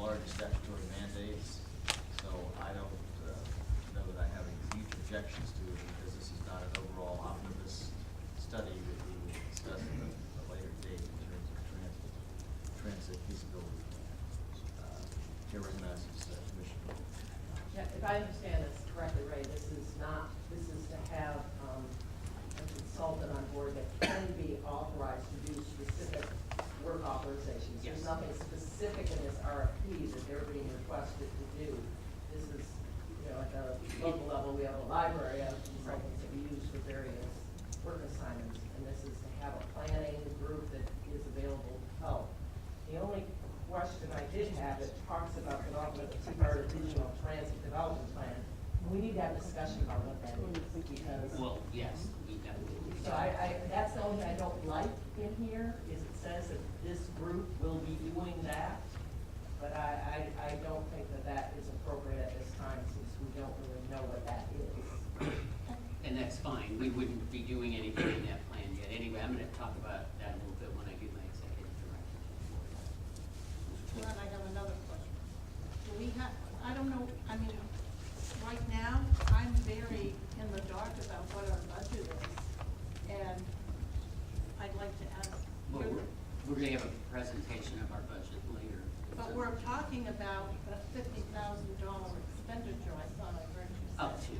large statutory mandates. So I don't know that I have any huge objections to it, because this is not an overall omnibus study that we will discuss at a later date in terms of transit feasibility plan. Chair recognizes Commissioner. Yeah, if I understand this correctly, Ray, this is to have a consultant on board that can be authorized to do specific work authorizations. Yes. There's nothing specific in this RFP that they're being requested to do. This is, at the local level, we have a library of consultants that we use for various work assignments, and this is to have a planning group that is available to help. The only question I did have, it talks about development of TBARTA Regional Transit Development Plan. We need to have a discussion about what that is, because. Well, yes, we definitely. So that's the only thing I don't like in here, is it says that this group will be doing that. But I don't think that is appropriate at this time, since we don't really know what that is. And that's fine. We wouldn't be doing anything in that plan yet. Anyway, I'm going to talk about that a little bit when I give my executive direction. Well, I have another question. Do we have, I don't know, I mean, right now, I'm very in the dark about what our budget is. And I'd like to ask. Well, we're going to have a presentation of our budget later. But we're talking about a $50,000 expenditure, I thought I heard you say. Up to.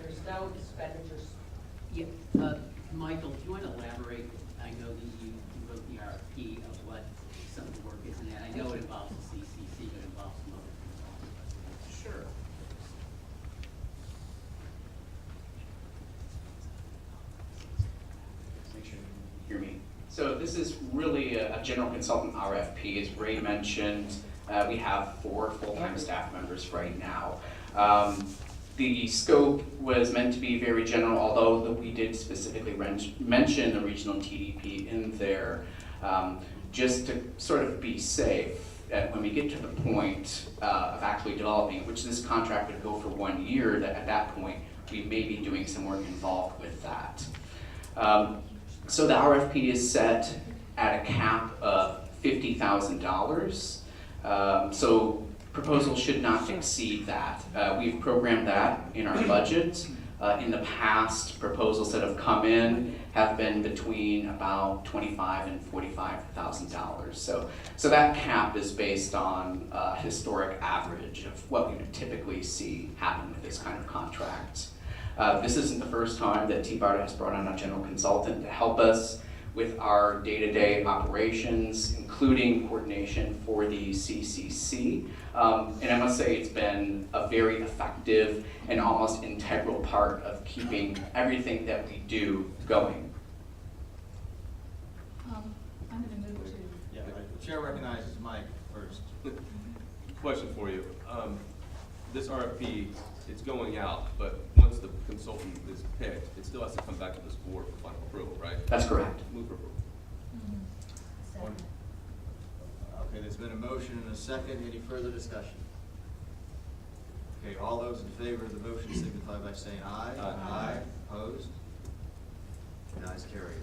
There's no expenditures. Yeah, Michael, do you want to elaborate? I know that you wrote the RFP of what some of the work is in that. I know it involves the CCC, but it involves some other things. Sure. Make sure you hear me. So this is really a general consultant RFP. As Ray mentioned, we have 4 full-time staff members right now. The scope was meant to be very general, although we did specifically mention the regional TDP in there, just to sort of be safe. When we get to the point of actually developing, which this contract would go for 1 year, that at that point we may be doing some work involved with that. So the RFP is set at a cap of $50,000. So proposal should not exceed that. We've programmed that in our budget. In the past, proposals that have come in have been between about $25,000 and $45,000. So that cap is based on a historic average of what we would typically see happen with this kind of contract. This isn't the first time that TBARTA has brought on a general consultant to help us with our day-to-day operations, including coordination for the CCC. And I must say it's been a very effective and almost integral part of keeping everything that we do going. I'm going to move to. Yeah, right. The chair recognizes Mike first. Question for you. This RFP, it's going out, but once the consultant is picked, it still has to come back to this board for final approval, right? That's correct. Move for approval. Okay, there's been a motion and a second. Any further discussion? Okay, all those in favor of the motion signify by saying aye. Aye. Opposed? The ayes carry.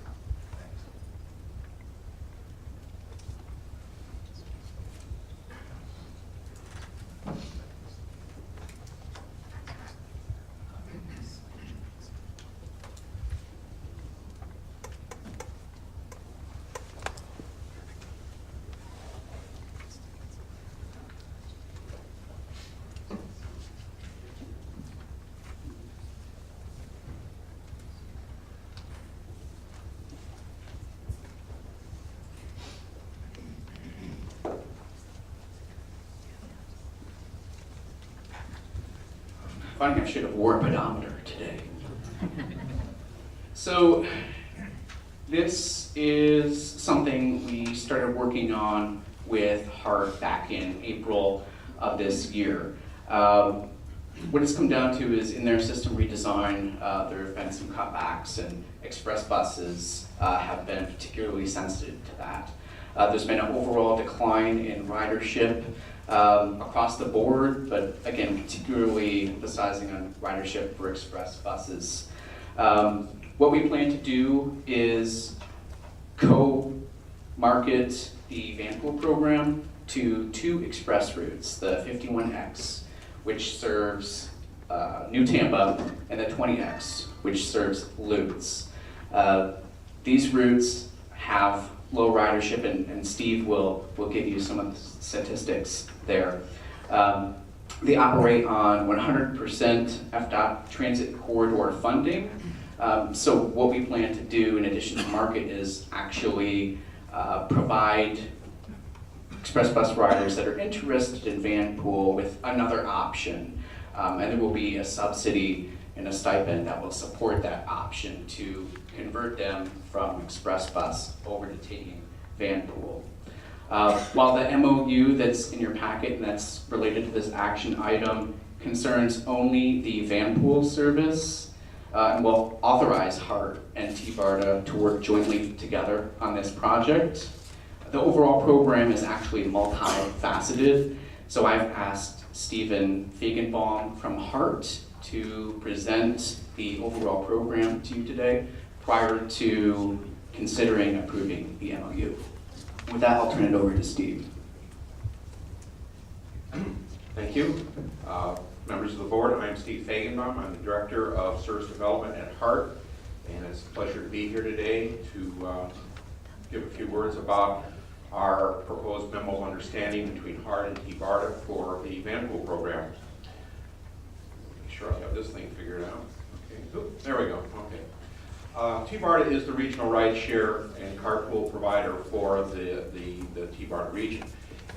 Thanks. I think I should have wore a pedometer today. So this is something we started working on with HART back in April of this year. What it's come down to is in their system redesign, there have been some cutbacks, and express buses have been particularly sensitive to that. There's been an overall decline in ridership across the board, but again, particularly emphasizing on ridership for express buses. What we plan to do is co-market the Vanpool program to 2 express routes, the 51X, which serves New Tampa, and the 20X, which serves Lutz. These routes have low ridership, and Steve will give you some of the statistics there. They operate on 100% FDOT transit corridor funding. So what we plan to do in addition to market is actually provide express bus riders that are interested in Vanpool with another option. And there will be a subsidy and a stipend that will support that option to convert them from express bus over to taking Vanpool. While the MOU that's in your packet and that's related to this action item concerns only the Vanpool service, and will authorize HART and TBARTA to work jointly together on this project. The overall program is actually multifaceted, so I've asked Stephen Fagenbaum from HART to present the overall program to you today prior to considering approving the MOU. With that, I'll turn it over to Steve. Thank you. Members of the board, I'm Steve Fagenbaum. I'm the Director of Service Development at HART, and it's a pleasure to be here today to give a few words about our proposed memo of understanding between HART and TBARTA for the Vanpool program. Make sure I have this thing figured out. Okay, oop, there we go. Okay. TBARTA is the regional rideshare and carpool provider for the TBARTA region.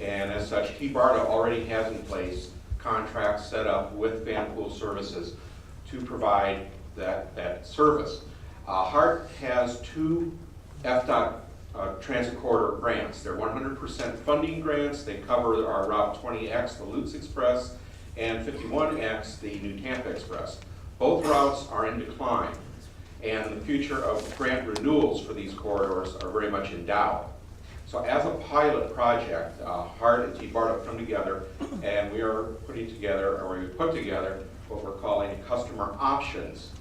And as such, TBARTA already has in place contracts set up with Vanpool services to provide that service. HART has 2 FDOT transit corridor grants. They're 100% funding grants. They cover our Route 20X, the Lutz Express, and 51X, the New Tampa Express. Both routes are in decline, and the future of grant renewals for these corridors are very much in doubt. So as a pilot project, HART and TBARTA come together, and we are putting together, or we put together, what we're calling a customer options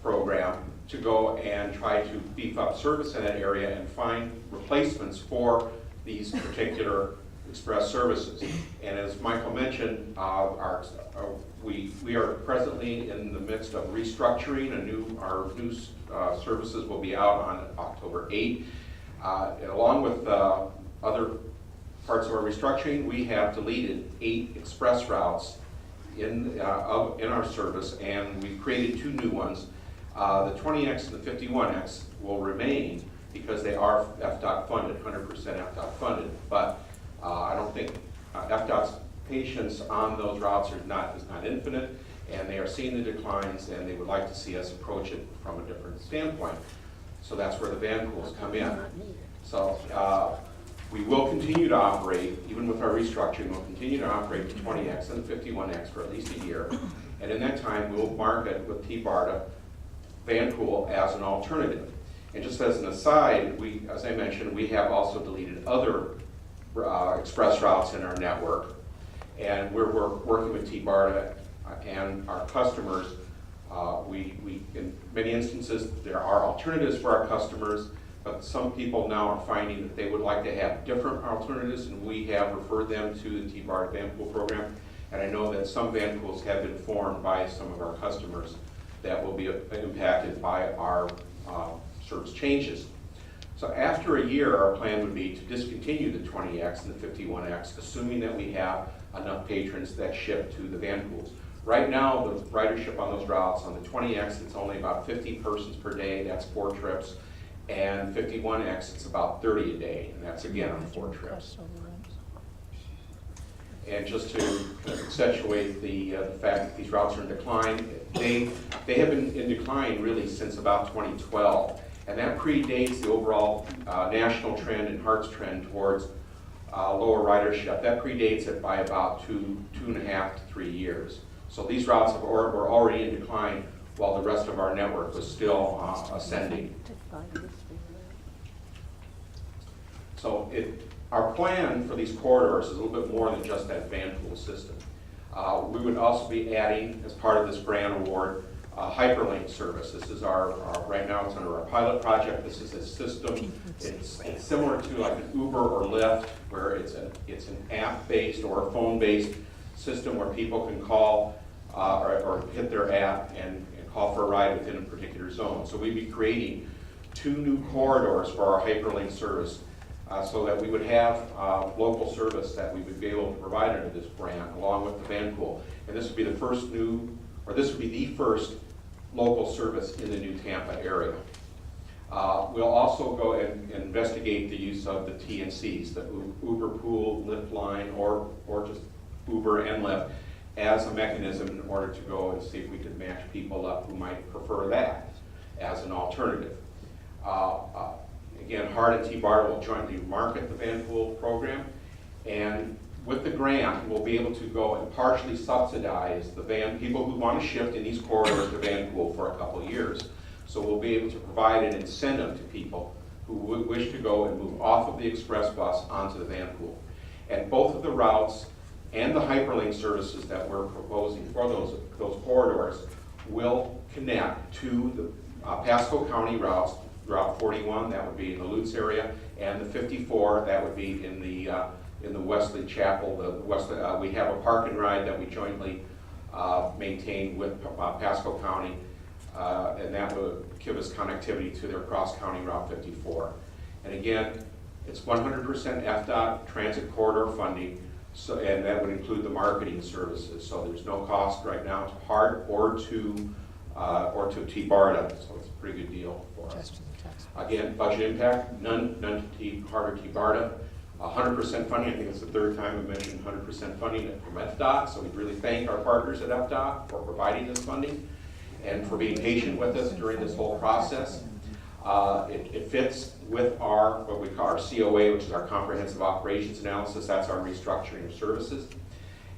program to go and try to beef up service in that area and find replacements for these particular express services. And as Michael mentioned, we are presently in the midst of restructuring. Our new services will be out on October 8th. Along with other parts of our restructuring, we have deleted 8 express routes in our service, and we've created 2 new ones. The 20X and the 51X will remain because they are FDOT funded, 100% FDOT funded. But I don't think FDOT's patience on those routes is not infinite, and they are seeing the declines, and they would like to see us approach it from a different standpoint. So that's where the van pools come in. So we will continue to operate, even with our restructuring, we'll continue to operate the 20X and the 51X for at least a year. And in that time, we'll market with TBARTA van pool as an alternative. And just as an aside, as I mentioned, we have also deleted other express routes in our network. And we're working with TBARTA and our customers. In many instances, there are alternatives for our customers, but some people now are finding that they would like to have different alternatives, and we have referred them to the TBARTA van pool program. And I know that some van pools have been formed by some of our customers that will be impacted by our service changes. So after a year, our plan would be to discontinue the 20X and the 51X, assuming that we have enough patrons that ship to the van pools. Right now, the ridership on those routes, on the 20X, it's only about 50 persons per day, that's 4 trips. And 51X, it's about 30 a day, and that's again on 4 trips. And just to kind of accentuate the fact that these routes are in decline, they have been in decline really since about 2012. And that predates the overall national trend and HART's trend towards lower ridership. That predates it by about 2.5 to 3 years. So these routes were already in decline while the rest of our network was still ascending. So our plan for these corridors is a little bit more than just that van pool system. We would also be adding, as part of this grant award, hyperlink service. This is right now it's under our pilot project. This is a system, it's similar to like an Uber or Lyft, where it's an app-based or a phone-based system where people can call or hit their app and call for a ride within a particular zone. So we'd be creating 2 new corridors for our hyperlink service so that we would have local service that we would be able to provide under this grant along with the van pool. And this would be the first local service in the New Tampa area. We'll also go and investigate the use of the TNCs, the Uber Pool, Lyft line, or just Uber and Lyft, as a mechanism in order to go and see if we could match people up who might prefer that as an alternative. Again, HART and TBARTA will jointly market the van pool program, and with the grant, we'll be able to go and partially subsidize the people who want to shift in these corridors to van pool for a couple of years. So we'll be able to provide an incentive to people who wish to go and move off of the express bus onto the van pool. And both of the routes and the hyperlink services that we're proposing for those corridors will connect to the Pasco County routes, Route 41, that would be in the Lutz area, and the 54, that would be in the Wesley Chapel. We have a park and ride that we jointly maintain with Pasco County, and that would give us connectivity to their cross-county Route 54. And again, it's 100% FDOT transit corridor funding, and that would include the marketing services. So there's no cost right now to HART or to TBARTA, so it's a pretty good deal for us. Again, budget impact, none to HART or TBARTA. 100% funding, I think it's the 3rd time I've mentioned 100% funding from FDOT, so we really thank our partners at FDOT for providing this funding and for being patient with us during this whole process. It fits with what we call our COA, which is our Comprehensive Operations Analysis. That's our restructuring of services.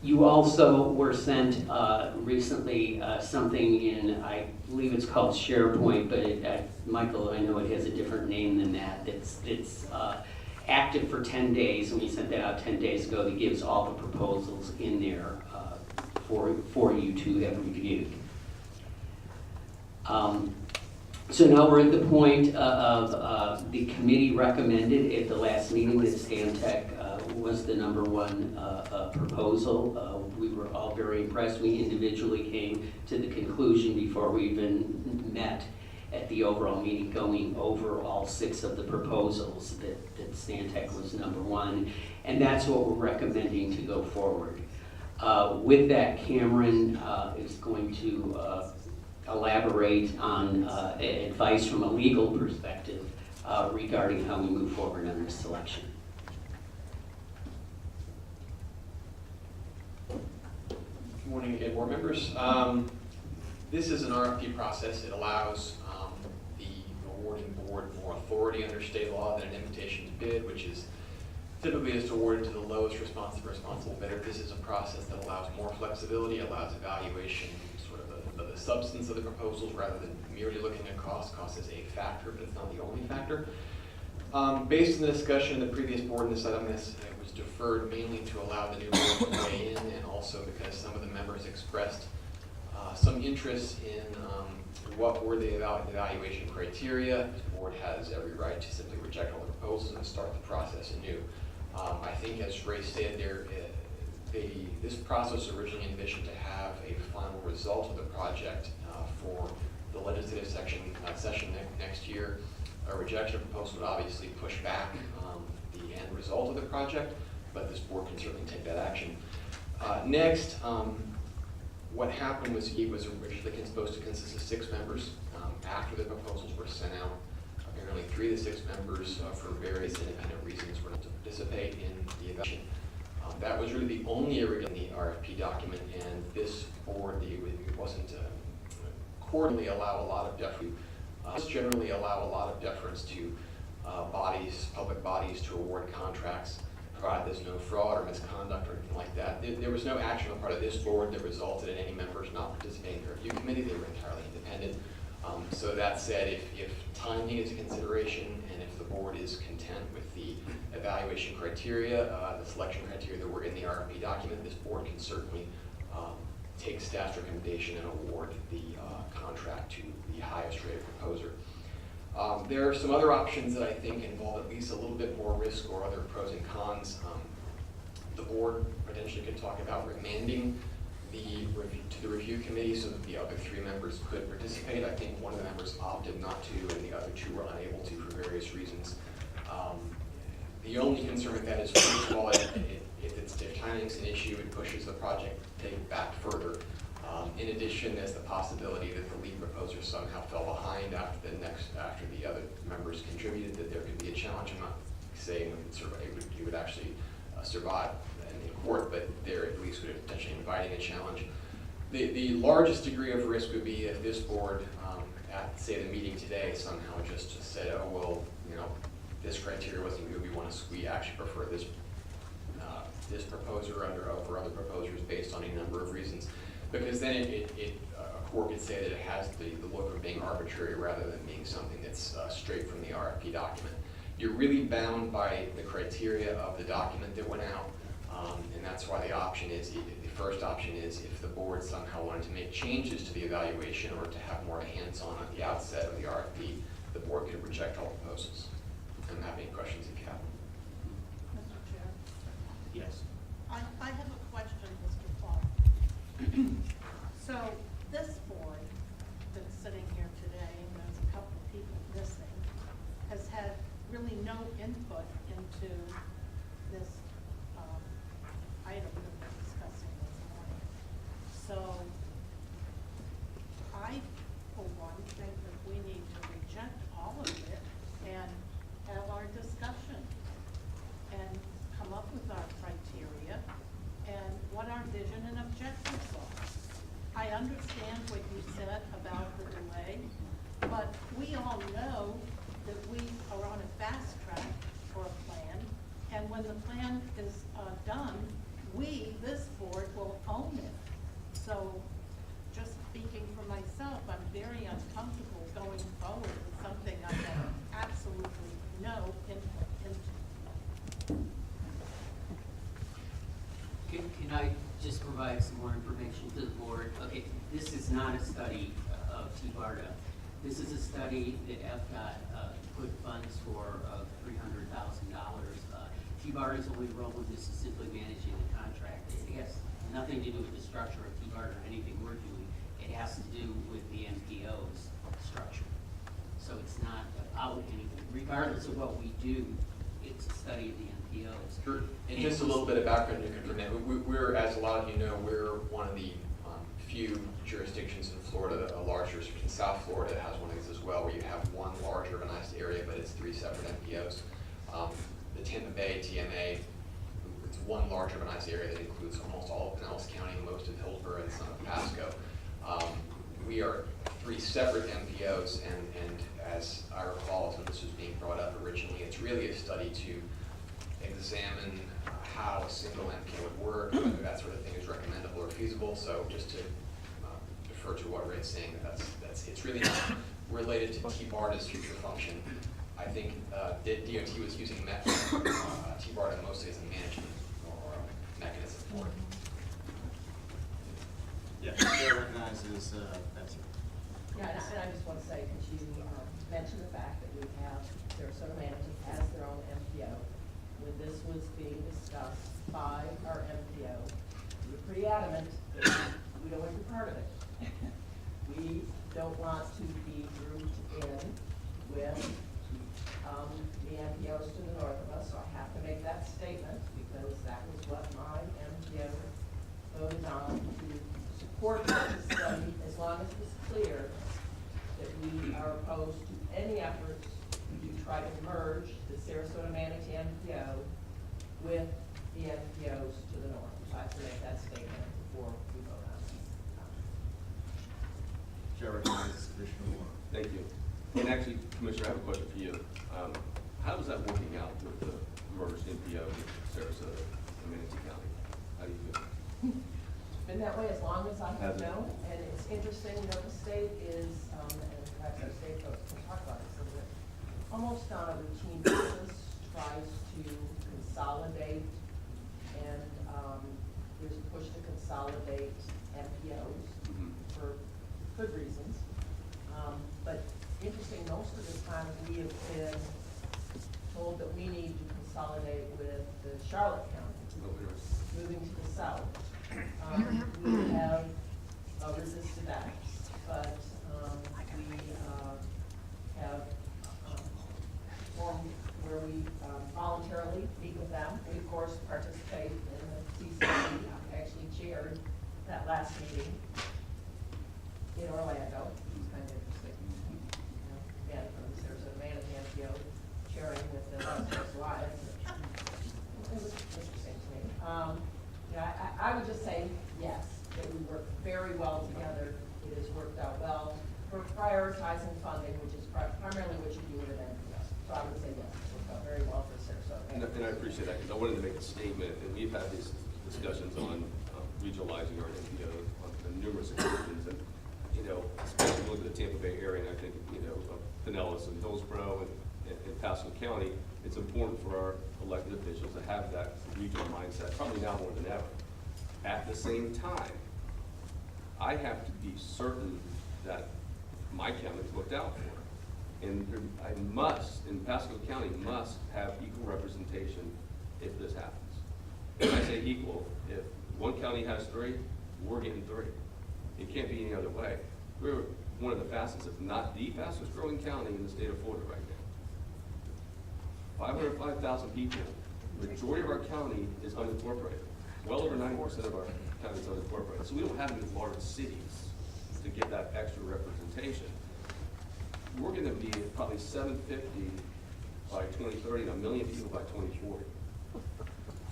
You also were sent recently something in, I believe it's called SharePoint, but Michael, I know it has a different name than that. It's active for 10 days, and we sent that out 10 days ago that gives all the proposals in there for you to have reviewed. So now we're at the point of the committee recommended at the last meeting that Stantec was the #1 proposal. We were all very impressed. We individually came to the conclusion before we even met at the overall meeting, going over all 6 of the proposals, that Stantec was #1, and that's what we're recommending to go forward. With that, Cameron is going to elaborate on advice from a legal perspective regarding how we move forward on this selection. Good morning again, board members. This is an RFP process. It allows the awarding board more authority under state law than an invitation to bid, which is typically is awarded to the lowest responsible bidder. This is a process that allows more flexibility, allows evaluation, sort of the substance of the proposals rather than merely looking at cost. Cost is a factor, but it's not the only factor. Based on the discussion in the previous board in this item, it was deferred mainly to allow the new board to weigh in, and also because some of the members expressed some interest in what were the evaluation criteria. The board has every right to simply reject all the proposals and start the process anew. I think, as Ray stated, this process originally envisioned to have a final result of the project for the legislative session next year. A rejection of proposal would obviously push back the end result of the project, but this board can certainly take that action. Next, what happened was he was originally supposed to consist of 6 members. After the proposals were sent out, apparently 3 of the 6 members, for various independent reasons, were not to participate in the evaluation. That was really the only area in the RFP document, and this board, it wasn't quarterly allow a lot of deference. Generally allow a lot of deference to public bodies to award contracts, provided there's no fraud or misconduct or anything like that. There was no action on the part of this board that resulted in any members not participating in the review committee. They were entirely independent. So that said, if timing is a consideration and if the board is content with the evaluation criteria, the selection criteria that were in the RFP document, this board can certainly take staff's recommendation and award the contract to the highest rated proposer. There are some other options that I think involve at least a little bit more risk or other pros and cons. The board potentially could talk about remanding to the review committee so that the other 3 members could participate. I think one of the members opted not to and the other 2 were unable to for various reasons. The only concern with that is, first of all, if timing's an issue, it pushes the project back further. In addition, there's the possibility that the lead proposer somehow fell behind after the other members contributed, that there could be a challenge. I'm not saying it would actually survive in court, but there at least would potentially inviting a challenge. The largest degree of risk would be if this board, at say the meeting today, somehow just said, oh well, this criteria wasn't good. We actually prefer this proposer over other proposers based on a number of reasons. Because then a court could say that it has the look of being arbitrary rather than being something that's straight from the RFP document. You're really bound by the criteria of the document that went out, and that's why the first option is if the board somehow wanted to make changes to the evaluation or to have more hands-on at the outset of the RFP, the board could reject all proposals. I'm happy any questions if you have. Mr. Chair? Yes. I have a question, Mr. Clark. So this board that's sitting here today, and there's a couple of people missing, has had really no input into this item that we're discussing this morning. So I, for one, think that we need to reject all of it and have our discussion and come up with our criteria and what our vision and objectives are. I understand what you said about the delay, but we all know that we are on a fast track for a plan, and when the plan is done, we, this board, will own it. So, just speaking for myself, I'm very uncomfortable going forward with something I have absolutely no input into. Can I just provide some more information to the board? Okay, this is not a study of TBARTA. This is a study that FDOT put funds for of $300,000. TBARTA's only role in this is simply managing the contract. It has nothing to do with the structure of TBARTA or anything we're doing. It has to do with the MPO's structure. So it's not about anything. Regardless of what we do, it's a study of the MPOs. Sure. And just a little bit of background you can present. We're, as a lot of you know, we're one of the few jurisdictions in Florida, a large jurisdiction. South Florida has one of these as well, where you have one large urbanized area, but it's 3 separate MPOs. The Tampa Bay, TMA, it's one large urbanized area that includes almost all of Pinellas County, most of Hillsborough, and some of Pasco. We are 3 separate MPOs, and as I recall, when this was being brought up originally, it's really a study to examine how a single MPO would work, whether that sort of thing is recommendable or feasible. So just to defer to what Ray's saying, it's really not related to TBARTA's future function. I think DOT was using TBARTA mostly as a management or a mechanism for it. Yeah, the chair recognizes Betsy. Yeah, and I just want to say, because you mentioned the fact that we have Sarasota Management as their own MPO. When this was being discussed by our MPO, we were pretty adamant that we don't want to be part of it. We don't want to be grouped in with the MPOs to the north of us, so I have to make that statement because that was what my MPO voted on to support this study, as long as it's clear that we are opposed to any efforts to try to merge the Sarasota Manatee MPO with the MPOs to the north. So I have to make that statement before we vote on it. Chair recognizes Commissioner Moore. Thank you. And actually, Commissioner, I have a question for you. How is that working out with the merged MPO with Sarasota and Manatee County? How do you feel? It's been that way as long as I have known, and it's interesting, you know, the state is, and perhaps our state folks can talk about this a little bit, almost on a routine basis tries to consolidate, and there's a push to consolidate MPOs for good reasons. But interesting, most of the time we have been told that we need to consolidate with the Charlotte County, moving to the south. We have resisted that, but we have formed where we voluntarily meet with them. We, of course, participate in the TCC. I actually chaired that last meeting in Orlando. It's kind of interesting. You know, again, from the Sarasota Manatee MPO, chairing with the West Coast Alliance. It was interesting to me. You know, I would just say yes, that we work very well together. It has worked out well. We're prioritizing funding, which is primarily what you do with an MPO. So I would say yes, it's worked out very well for Sarasota. And I appreciate that, because I wanted to make a statement, and we've had these discussions on regionalizing our MPO on numerous occasions, and, you know, especially looking at the Tampa Bay area, and I think, you know, Pinellas and Hillsborough and Pasco County, it's important for our elected officials to have that regional mindset, probably now more than ever. At the same time, I have to be certain that my county is looked out for. And I must, and Pasco County must have equal representation if this happens. When I say equal, if one county has 3, we're getting 3. It can't be any other way. We're one of the fastest, if not the fastest growing county in the state of Florida right now. 505,000 people. The majority of our county is unincorporated. Well over 90% of our county is unincorporated. So we don't have any large cities to get that extra representation. We're going to be at probably 750 by 2030 and 1 million people by 2040.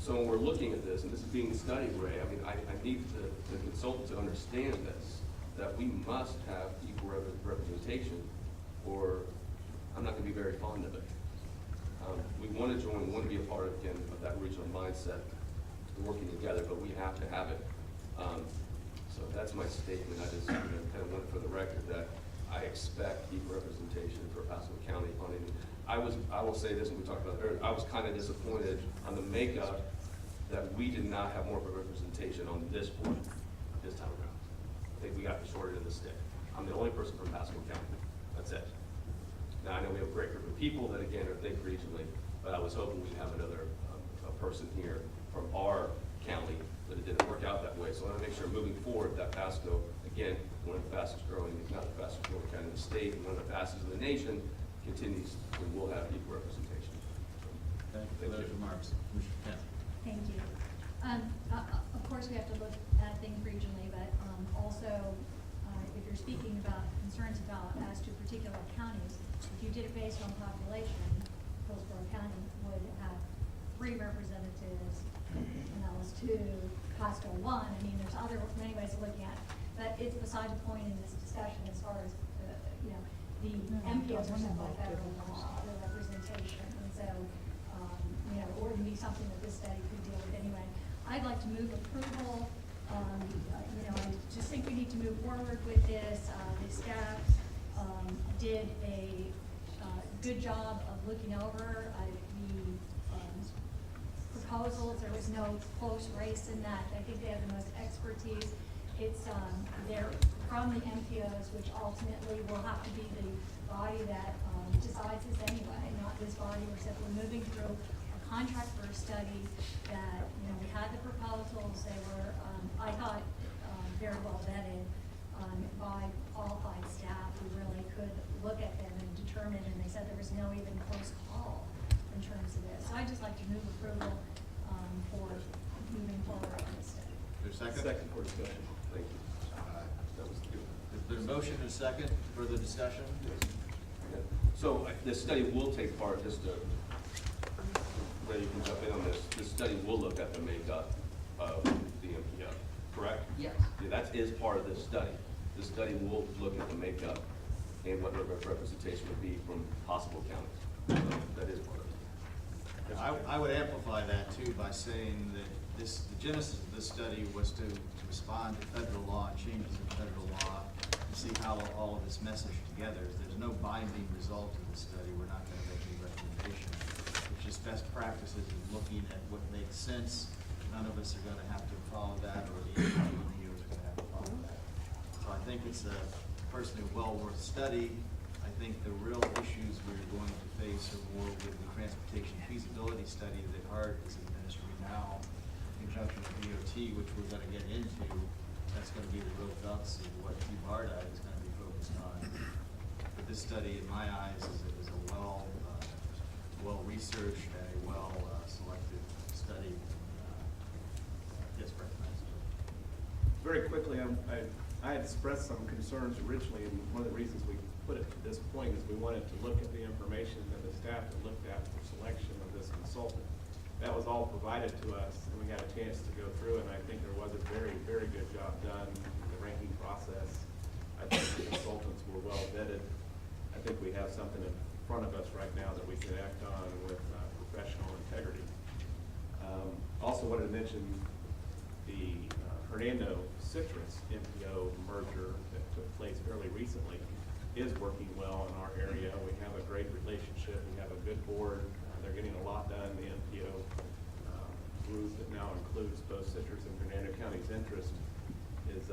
So when we're looking at this, and this is being studied, Ray, I mean, I need the consultant to understand this, that we must have equal representation, or I'm not going to be very fond of it. We want to join, we want to be a part of, again, of that regional mindset. working together, but we have to have it. So that's my statement. I just kind of went for the record that I expect equal representation for Pasco County on it. I will say this, and we talked about it earlier, I was kind of disappointed on the makeup that we did not have more of a representation on this board this time around. I think we got the short end of the stick. I'm the only person from Pasco County. That's it. Now, I know we have a great group of people that, again, are think regionally, but I was hoping we'd have another a person here from our county, but it didn't work out that way. So I want to make sure moving forward that Pasco, again, one of the fastest growing, if not the fastest growing county in the state, and one of the fastest in the nation, continues, and we'll have equal representation. Thank you for those remarks. Commissioner Kent. Thank you. Of course, we have to look at things regionally, but also, if you're speaking about concerns about as to particular counties, if you did it based on population, Hillsborough County would have 3 representatives, and that was 2, Pasco 1. I mean, there's many ways of looking at it, but it's beside the point in this discussion as far as, you know, the MPOs are set by federal law, the representation, and so, you know, it wouldn't be something that this study could deal with anyway. I'd like to move approval. You know, I just think we need to move forward with this. The staff did a good job of looking over the proposals. There was no close race in that. I think they have the most expertise. It's they're from the MPOs, which ultimately will have to be the body that decides this anyway, not this body. We're simply moving through a contract for a study that, you know, we had the proposals. They were, I thought, very well vetted by qualified staff who really could look at them and determine, and they said there was no even close call in terms of this. So I'd just like to move approval for moving forward on this study. Is there a second? Second for discussion. Thank you. That was good. There's a motion and a second. Further discussion? So this study will take part, just to, whether you can jump in on this, this study will look at the makeup of the MPO, correct? Yes. Yeah, that is part of this study. The study will look at the makeup and what the representation would be from possible counties. So that is part of it. I would amplify that too by saying that the genesis of this study was to respond to federal law and changes in federal law and see how all of this message together. There's no binding result of this study. We're not going to make any recommendation. It's just best practices and looking at what makes sense. None of us are going to have to follow that, or the NGOs are going to have to follow that. So I think it's personally well worth study. I think the real issues we're going to face are more with the transportation feasibility study that HART is administering now, in conjunction with DOT, which we're going to get into. That's going to be the real guts of what TBARTA is going to be focused on. But this study, in my eyes, is a well-researched and a well-selected study. Yes, recognized. Very quickly, I had expressed some concerns originally, and one of the reasons we put it to this point is we wanted to look at the information that the staff had looked at for selection of this consultant. That was all provided to us, and we had a chance to go through, and I think there was a very, very good job done in the ranking process. I think the consultants were well vetted. I think we have something in front of us right now that we can act on with professional integrity. Also wanted to mention the Hernando Citrus MPO merger that took place fairly recently is working well in our area. We have a great relationship. We have a good board. They're getting a lot done. The MPO group that now includes both Citrus and Hernando County's interest is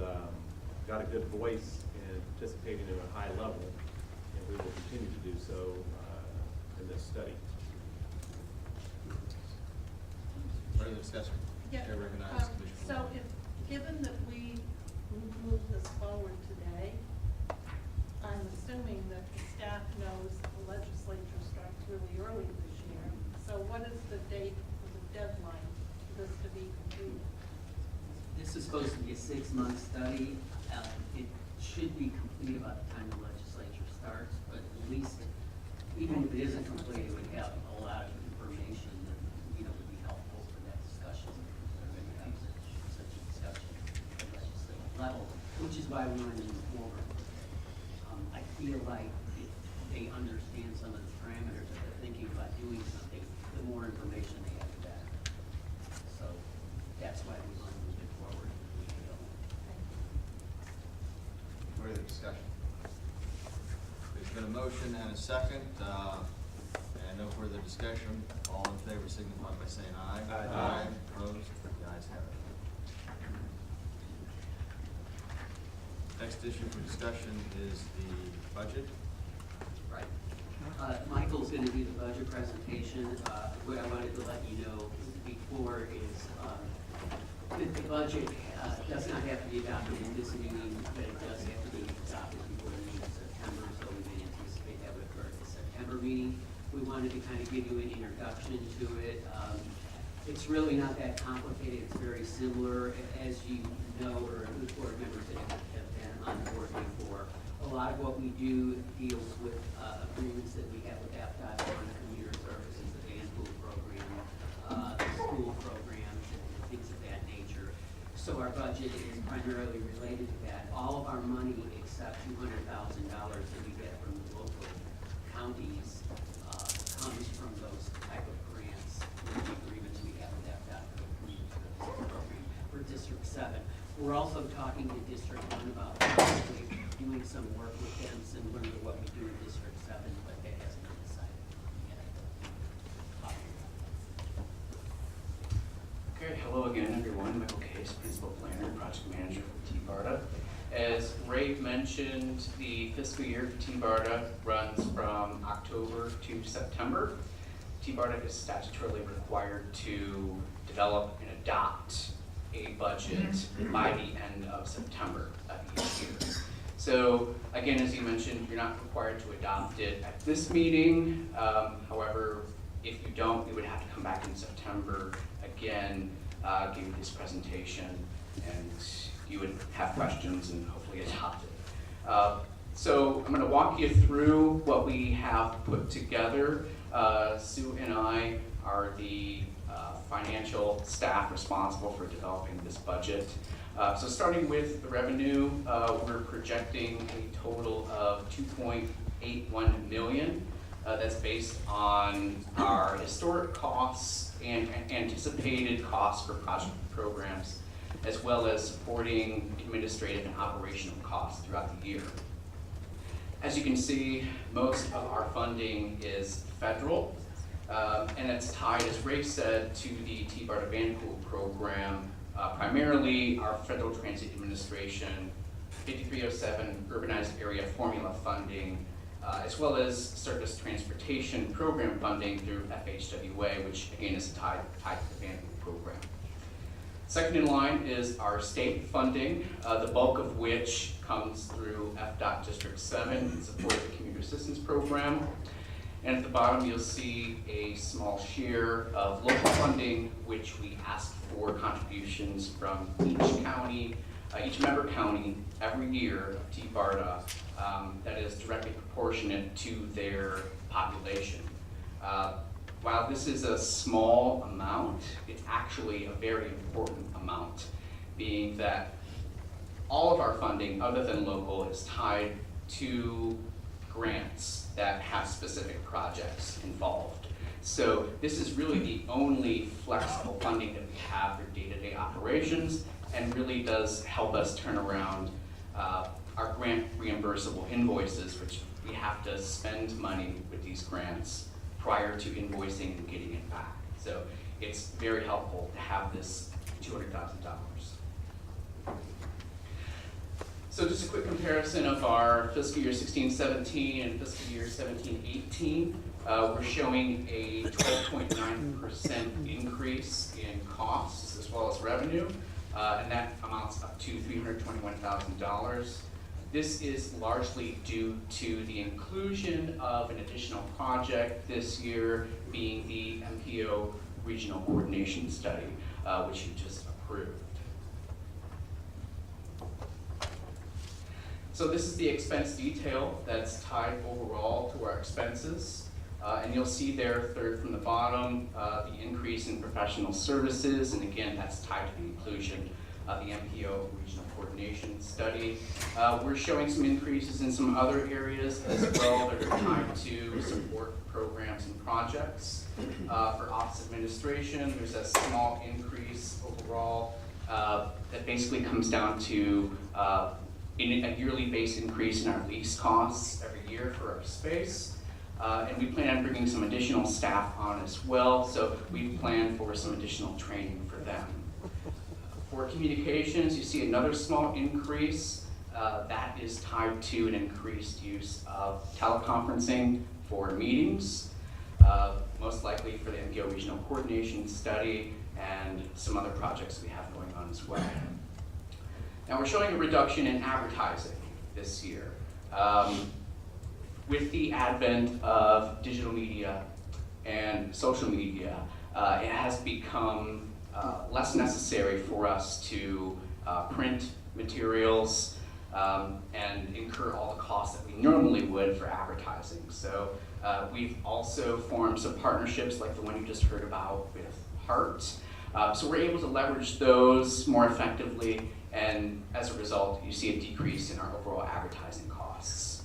got a good voice and participating at a high level, and we will continue to do so in this study. Further discussion? Yeah. Chair recognizes Commissioner So Warren. given that we move this forward today, I'm assuming that the staff knows the legislature starts really early this year. So what is the date for the deadline for this to be completed? This is supposed to be a 6-month study. It should be complete about the time the legislature starts, but at least, even if it isn't complete, it would have a lot of information that, you know, would be helpful for that discussion. We're going to have such a discussion at the legislative level, which is why we want to move forward. I feel like if they understand some of the parameters that they're thinking about doing something, the more information they have, the better. So been a motion and a second, and no further discussion. All in favor signify by saying aye. Aye. Opposed? The ayes have it. Next issue for discussion is the budget. Right. Michael's going to do the budget presentation. What I wanted to let you know before is that the budget does not have to be adopted in this meeting, but it does have to be adopted before the meeting in September, so we may anticipate that would occur at the September meeting. We wanted to kind of give you an introduction to it. It's really not that complicated. It's very similar, as you know, or the board members that have been on board before. A lot of what we do deals with agreements that we have with APDOT on the commuter services, the van pool program, the school programs, and things of that nature. So our budget is primarily related to that. All of our money, except $200,000 that we get from the local counties, comes from those type of grants, the agreements we have with APDOT for the community services program for District 7. We're also talking to District 1 about possibly doing some work with them similar to what we do in District 7, but that hasn't been decided yet. Okay, hello again, everyone. Michael Case, Principal Planner, Project Manager for TBARTA. As Ray mentioned, the fiscal year for TBARTA runs from October to September. TBARTA is statutorily required to develop and adopt a budget by the end of September of each year. So again, as you mentioned, you're not required to adopt it at this meeting. However, if you don't, you would have to come back in September again, give you this presentation, and you would have questions and hopefully adopt it. So I'm going to walk you through what we have put together. Sue and I are the financial staff responsible for developing this budget. So starting with the revenue, we're projecting a total of $2.81 million. That's based on our historic costs and anticipated costs for project programs, as well as supporting administrative and operational costs throughout the year. As you can see, most of our funding is federal, and it's tied, as Ray said, to the TBARTA Van Pool program, primarily our Federal Transit Administration 5307 Urbanized Area Formula funding, as well as Surface Transportation Program funding through FHWA, which again is tied to the Van Pool program. Second in line is our state funding, the bulk of which comes through FDOT District 7 in support of the Commuter Assistance Program. And at the bottom, you'll see a small share of local funding, which we ask for contributions from each county, each member county every year of TBARTA that is directly proportionate to their population. While this is a small amount, it's actually a very important amount, being that all of our funding, other than local, is tied to grants that have specific projects involved. So this is really the only flexible funding that we have for day-to-day operations, and really does help us turn around our grant reimbursable invoices, which we have to spend money with these grants prior to invoicing and getting it back. So it's very helpful to have this $200,000. So just a quick comparison of our fiscal year 16-17 and fiscal year 17-18. We're showing a 12.9% increase in costs as well as revenue, and that amounts up to $321,000. This is largely due to the inclusion of an additional project this year, being the MPO Regional Coordination Study, which you just approved. So this is the expense detail that's tied overall to our expenses. And you'll see there, third from the bottom, the increase in professional services, and again, that's tied to the inclusion of the MPO Regional Coordination Study. We're showing some increases in some other areas as well that are tied to support programs and projects. For office administration, there's a small increase overall that basically comes down to in a yearly base increase in our lease costs every year for our space. And we plan on bringing some additional staff on as well, so we plan for some additional training for them. For communications, you see another small increase. That is tied to an increased use of teleconferencing for meetings, most likely for the MPO Regional Coordination Study and some other projects we have going on as well. Now we're showing a reduction in advertising this year. With the advent of digital media and social media, it has become less necessary for us to print materials and incur all the costs that we normally would for advertising. So we've also formed some partnerships like the one you just heard about with HART. So we're able to leverage those more effectively, and as a result, you see a decrease in our overall advertising costs.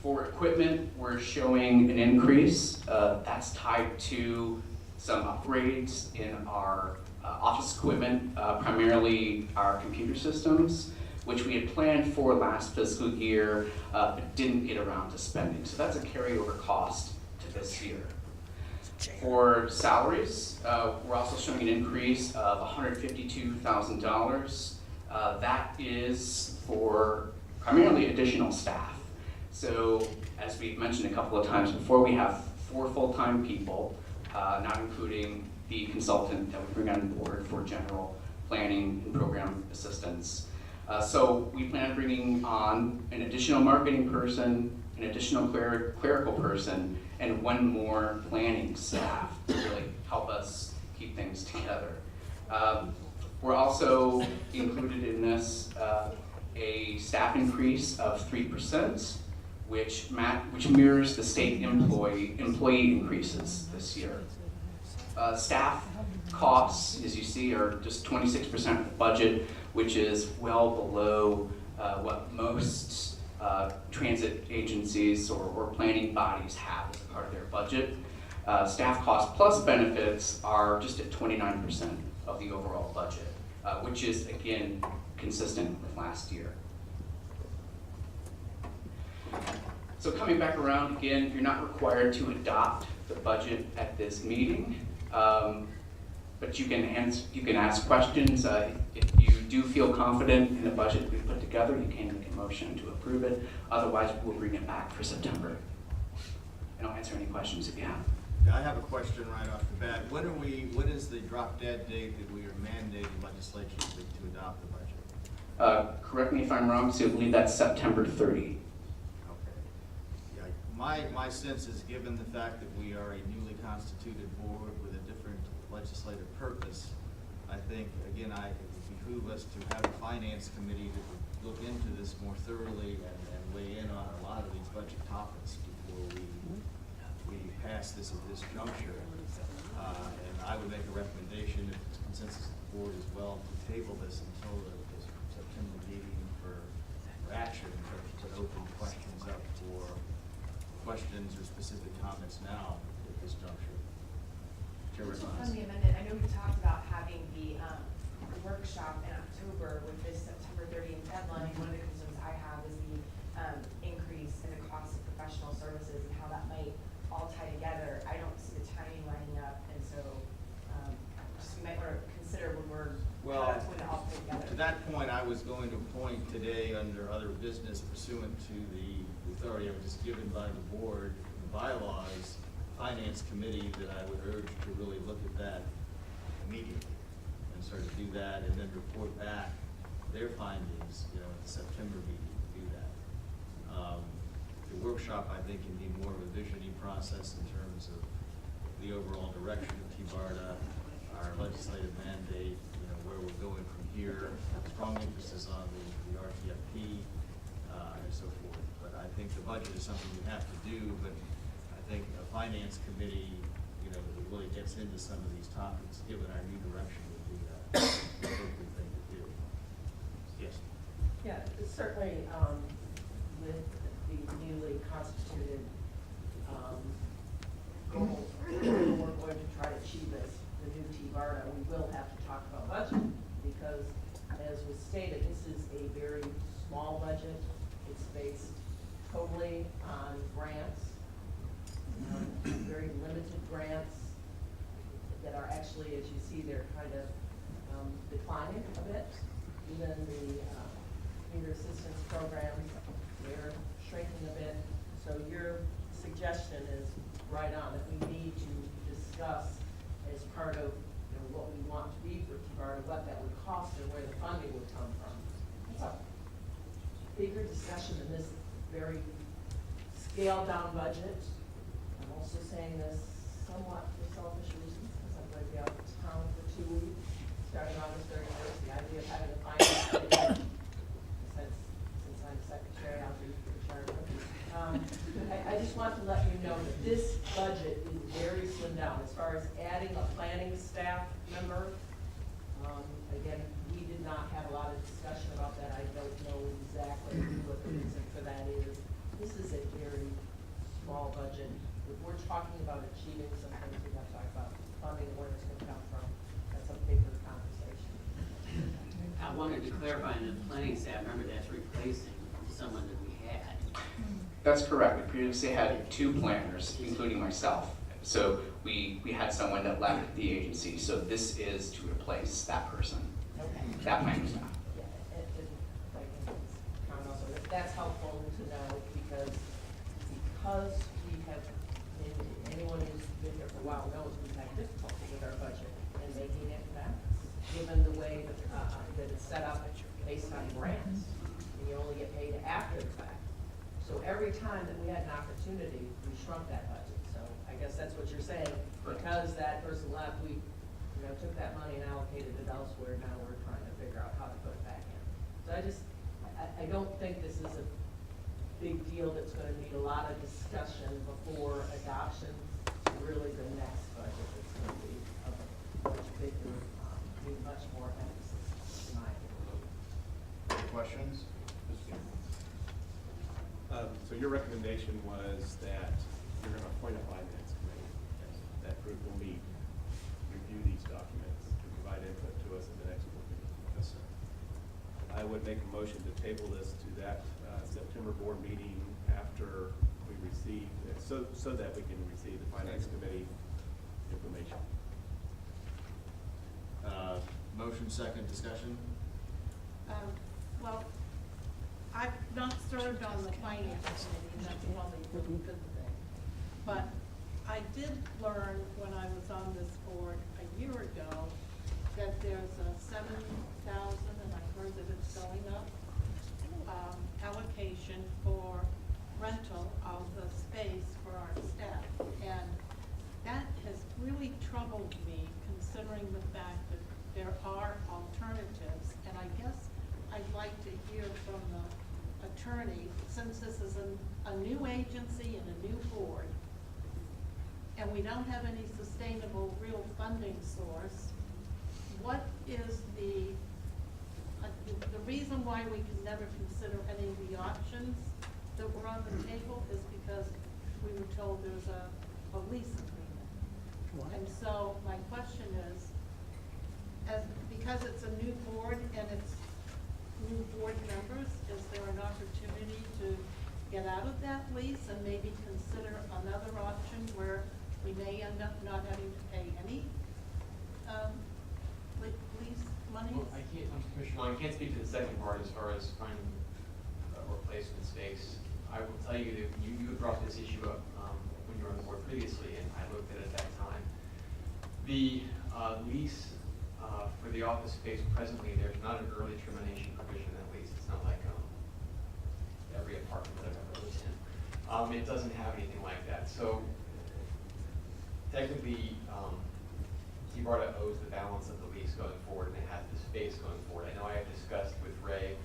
For equipment, we're showing an increase. That's tied to some upgrades in our office equipment, primarily our computer systems, which we had planned for last fiscal year, but didn't get around to spending. So that's a carryover cost to this year. For salaries, we're also showing an increase of $152,000. That is for primarily additional staff. So as we've mentioned a couple of times before, we have 4 full-time people, not including the consultant that we bring on board for general planning and program assistance. So we plan on bringing on an additional marketing person, an additional clerical person, and 1 more planning staff to really help us keep things together. We're also included in this a staff increase of 3%, which mirrors the state employee increases this year. Staff costs, as you see, are just 26% of the budget, which is well below what most transit agencies or planning bodies have as part of their budget. Staff costs plus benefits are just at 29% of the overall budget, which is, again, consistent with last year. So coming back around again, you're not required to adopt the budget at this meeting, but you can ask questions. If you do feel confident in the budget we've put together, you can make a motion to approve it. Otherwise, we'll bring it back for September. And I'll answer any questions if you have. Yeah, I have a question right off the bat. When is the drop dead date that we are mandating legislatively to adopt the budget? Correct me if I'm wrong, so I believe that's September 30. Yeah, my sense is, given the fact that we are a newly constituted board with a different legislative purpose, I think, again, it would behoove us to have a finance committee that would look into this more thoroughly and weigh in on a lot of these budget topics before we pass this at this juncture. And I would make a recommendation, if it's consensus of the board as well, to table this until the September meeting for action, but open questions up for questions or specific comments now at this juncture. Chair Just Rivas. on the amendment, I know we talked about having the workshop in October with this September 30th deadline. One of the concerns I have is the increase in the cost of professional services and how that might all tie together. I don't see the timing lining up, and so just we might want to consider when we're when it all fit together. To that point, I was going to appoint today under other business pursuant to the authority I was just given by the board, the bylaws, finance committee, that I would urge to really look at that immediately and sort of do that and then report back their findings, at the September meeting to do that. The workshop, I think, can be more of a visioning process in terms of the overall direction of TBARTA, our legislative mandate, where we're going from here, strong emphasis on the RTFP, and so forth. But I think the budget is something we have to do, but I think a finance committee, that really gets into some of these topics, given our new direction, would be the appropriate thing to do. Yes? Yeah, certainly, with the newly constituted goals, we're going to try to achieve this, the new TBARTA, we will have to talk about budget, because as was stated, this is a very small budget. It's based totally on grants, very limited grants that are actually, as you see, they're kind of declining a bit. Even the commuter assistance programs, they're shrinking a bit. So your suggestion is right on, that we need to discuss as part of what we want to be for TBARTA, what that would cost and where the funding would come from. That's a bigger discussion than this very scaled down budget. I'm also saying this somewhat for selfish reasons, because I'm going to be out of town for 2 weeks, starting August 31st. The idea of having a finance committee, since I'm secretary, I'll be in charge of it. I just want to let you know that this budget is very slimmed down as far as adding a planning staff member. Again, we did not have a lot of discussion about that. I don't know exactly what the reason for that is. This is a very small budget. If we're talking about achieving some things, we have to talk about funding and where it's going to come from. That's a bigger conversation. I wanted to clarify in the planning staff, remember that's replacing someone that we had. That's correct. We previously had 2 planners, including myself. So we had someone that left the agency. So this is to replace that person, that planning staff. That's helpful to know because we have, anyone who's been here for a while knows we've had difficulty with our budget and making it balance, given the way that it's set up based on grants, and you only get paid after the fact. So every time that we had an opportunity, we shrunk that budget. So I guess that's what you're saying. Because that person left, we took that money and allocated it elsewhere. Now we're trying to figure out how to put it back in. So I don't think this is a big deal that's going to need a lot of discussion before adoption. Really the next budget that's going to be a much bigger, need much more emphasis, in my opinion. Any questions? So your recommendation was that you're going to appoint a finance committee. That group will meet, review these documents, and provide input to us at the next board meeting. Yes, sir. I would make a motion to table this to that September board meeting after we receive, so that we can receive the finance committee information. Motion, second, discussion? Well, I've not served on the finance committee, that's probably a really good thing. But I did learn when I was on this board a year ago that there's a $7,000, and I heard that it's going up, allocation for rental of the space for our staff. And that has really troubled me, considering the fact that there are alternatives. And I guess I'd like to hear from the attorney, since this is a new agency and a new board, and we don't have any sustainable real funding source, what is the reason why we can never consider any of the options that were on the table is because we were told there's a lease agreement. And so my question is, because it's a new board and it's new board members, is there an opportunity to get out of that lease and maybe consider another option where we may end up not having to pay any lease money? Well, I'm Commissioner Long, I can't speak to the second part as far as finding a replacement space. I will tell you that you had brought this issue up when you were on the board previously, and I looked at it at that time. The lease for the office space presently, there's not an early termination provision in that lease. It's not like every apartment that I've ever lived in. It doesn't have anything like that. So technically, TBARTA owes the balance of the lease going forward, and it has the space going forward. I know I have discussed with Ray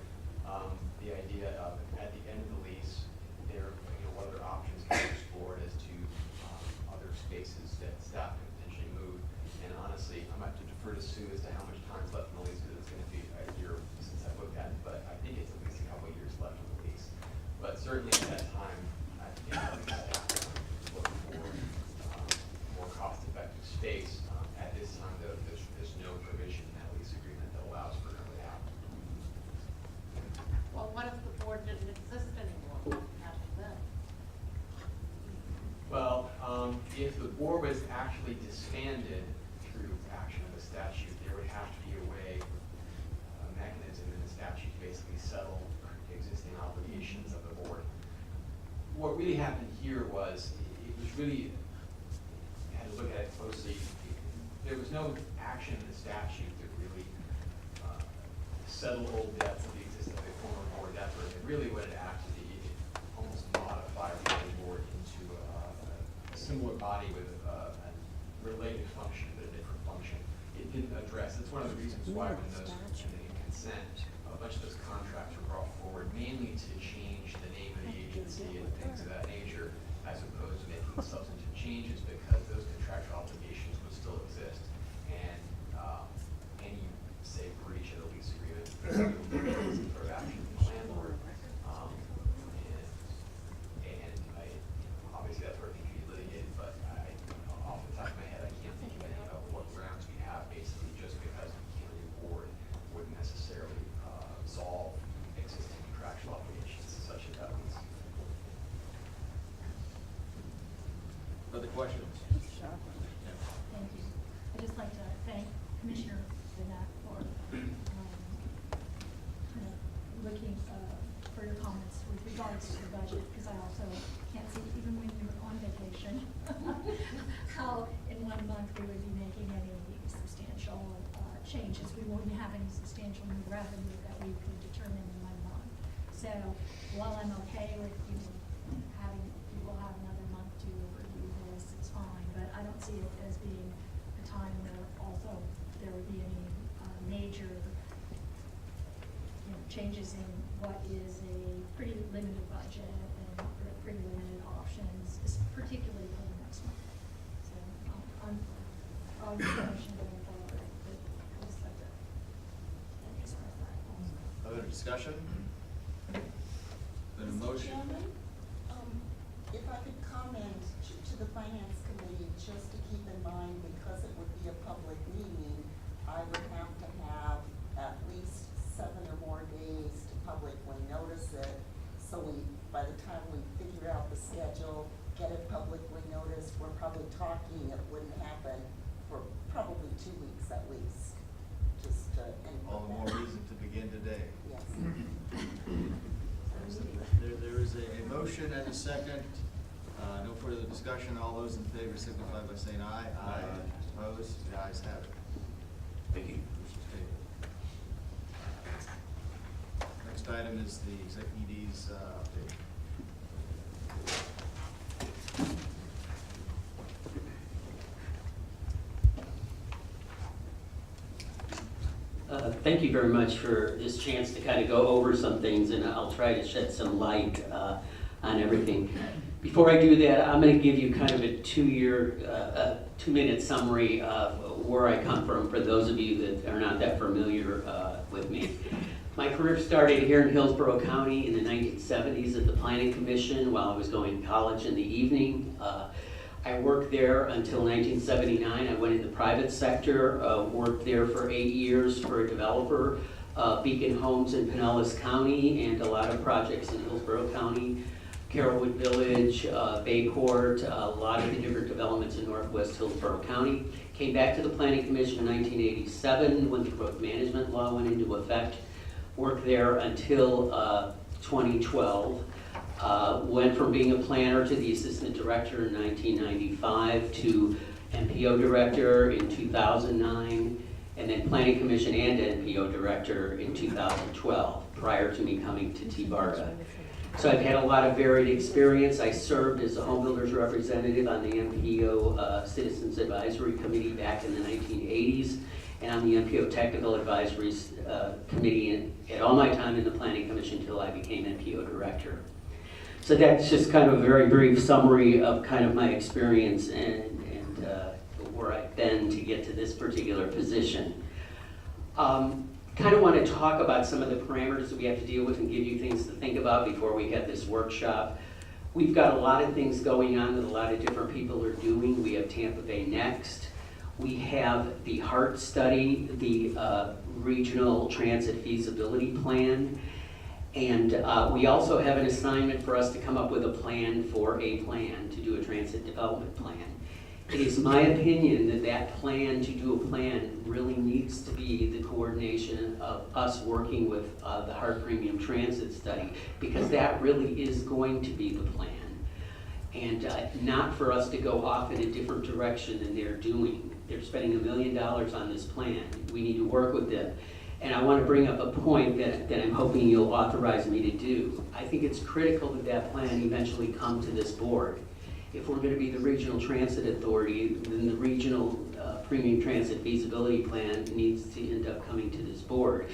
the idea of at the end of the lease, what other options can be explored as to other spaces that staff can potentially move. And honestly, I'm going to have to defer to Sue as to how much time's left in the lease, because it's going to be a year since I've looked at it, but I think it's at least a couple of years left in the lease. But certainly at that time, I think staff is looking for more cost-effective space. At this time, though, there's no provision in that lease agreement that allows for an early out. Well, what if the was actually disbanded through action of the statute, there would have to be a way, a mechanism in the statute to basically settle existing obligations of the board. What really happened here was, it was really, you had to look at it closely, there was no action in the statute that really settled old debts of the existing, the former board effort. And really what it acted, it almost modified the board into a similar body with a related function, but a different function. It didn't address, that's one of the reasons why when those, in consent, a bunch of those contracts were brought forward, mainly to change the name of the agency and things of that nature, as opposed to making substantive changes, because those contractual obligations would still exist. And any, say, breach of the lease agreement, sort of action from the landlord. And obviously that's where it can be litigated, but off the top of my head, I can't think of any of what grounds we have, basically just because the county board wouldn't necessarily solve existing contractual obligations such as that one's. Other questions? Thank you. I'd just like to thank Commissioner Bennett for kind of looking for your comments with regards to the budget, because I also can't see, even when we were on vacation, how in 1 month we would be making any substantial changes. We wouldn't have any substantial new revenue that we could determine in 1 month. So while I'm okay with, having people have another month to review this, it's fine, but I don't see it as being a time where also there would be any major changes in what is a pretty limited budget and pretty limited options, particularly for the next month. So I'm on the motion going forward, but I just like to express that also. Other discussion? Been a Mr. motion? Chairman, if I could comment to the Finance Committee, just to keep in mind, because it would be a public meeting, I would have to have at least 7 or more days to publicly notice it. So by the time we figure out the schedule, get it publicly noticed, we're probably talking, it wouldn't happen for probably 2 weeks at least. Just to All the more reason to begin today. Yes. There is a motion and a second. No further discussion. All those in favor signify by saying aye. Aye. Opposed? The ayes have it. Thank you. Motion's tabled. Next item is the exec ED's update. Thank you very much for this chance to kind of go over some things, and I'll try to shed some light on everything. Before I do that, I'm going to give you kind of a 2-minute summary of where I come from for those of you that are not that familiar with me. My career started here in Hillsborough County in the 1970s at the Planning Commission while I was going to college in the evening. I worked there until 1979. I went in the private sector, worked there for 8 years for a developer, Beacon Homes in Pinellas County, and a lot of projects in Hillsborough County, Carrollwood Village, Baycourt, a lot of the different developments in Northwest Hillsborough County. Came back to the Planning Commission in 1987 when the growth management law went into effect. Worked there until 2012. Went from being a planner to the assistant director in 1995 to MPO director in 2009, and then planning commission and NPO director in 2012, prior to me coming to TBARTA. So I've had a lot of varied experience. I served as a home builders representative on the MPO Citizens Advisory Committee back in the 1980s, and on the MPO Technical Advisory Committee at all my time in the Planning Commission until I became MPO director. So that's just kind of a very brief summary of kind of my experience and where I've been to get to this particular position. Kind of want to talk about some of the parameters that we have to deal with and give you things to think about before we have this workshop. We've got a lot of things going on that a lot of different people are doing. We have Tampa Bay Next. We have the HART study, the Regional Transit Feasibility Plan. And we also have an assignment for us to come up with a plan for a plan, to do a transit development plan. It is my opinion that that plan, to do a plan, really needs to be the coordination of us working with the Hart Premium Transit Study, because that really is going to be the plan. And not for us to go off in a different direction than they're doing. They're spending $1 million on this plan. We need to work with them. And I want to bring up a point that I'm hoping you'll authorize me to do. I think it's critical that that plan eventually come to this board. If we're going to be the Regional Transit Authority, then the Regional Premium Transit Feasibility Plan needs to end up coming to this board.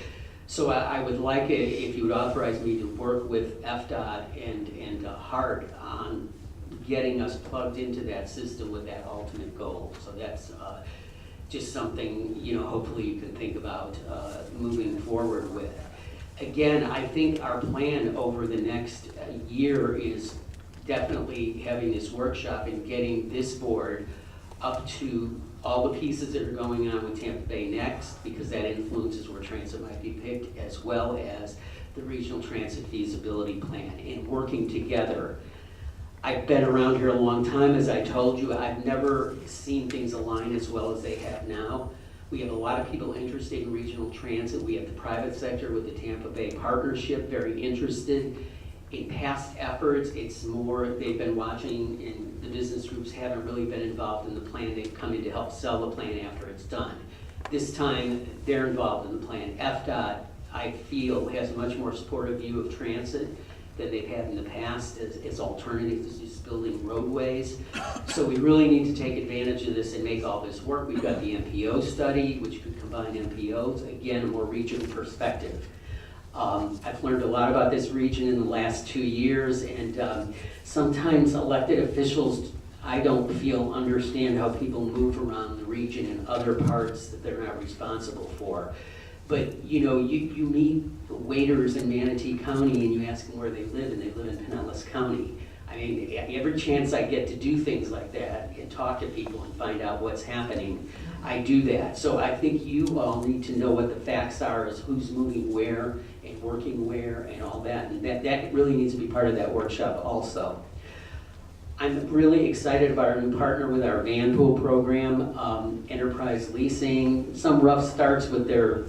So I would like it if you would authorize me to work with FDOT and HART on getting us plugged into that system with that ultimate goal. So that's just something, you know, hopefully you can think about moving forward with. Again, I think our plan over the next year is definitely having this workshop and getting this board up to all the pieces that are going on with Tampa Bay Next, because that influences where transit might be picked, as well as the Regional Transit Feasibility Plan, and working together. I've been around here a long time, as I told you. I've never seen things align as well as they have now. We have a lot of people interested in regional transit. We have the private sector with the Tampa Bay Partnership very interested. In past efforts, it's more they've been watching, and the business groups haven't really been involved in the plan. They've come in to help sell the plan after it's done. This time, they're involved in the plan. FDOT, I feel, has a much more supportive view of transit than they've had in the past as alternatives to just building roadways. So we really need to take advantage of this and make all this work. We've got the MPO study, which could combine MPOs, again, a more regional perspective. I've learned a lot about this region in the last 2 years, and sometimes elected officials, I don't feel, understand how people move around the region in other parts that they're not responsible for. But you know, you meet waiters in Manatee County and you ask them where they live, and they live in Pinellas County. I mean, every chance I get to do things like that and talk to people and find out what's happening, I do that. So I think you all need to know what the facts are, as who's moving where and working where and all that. And that really needs to be part of that workshop also. I'm really excited about our new partner with our van pool program, Enterprise Leasing. Some rough starts with their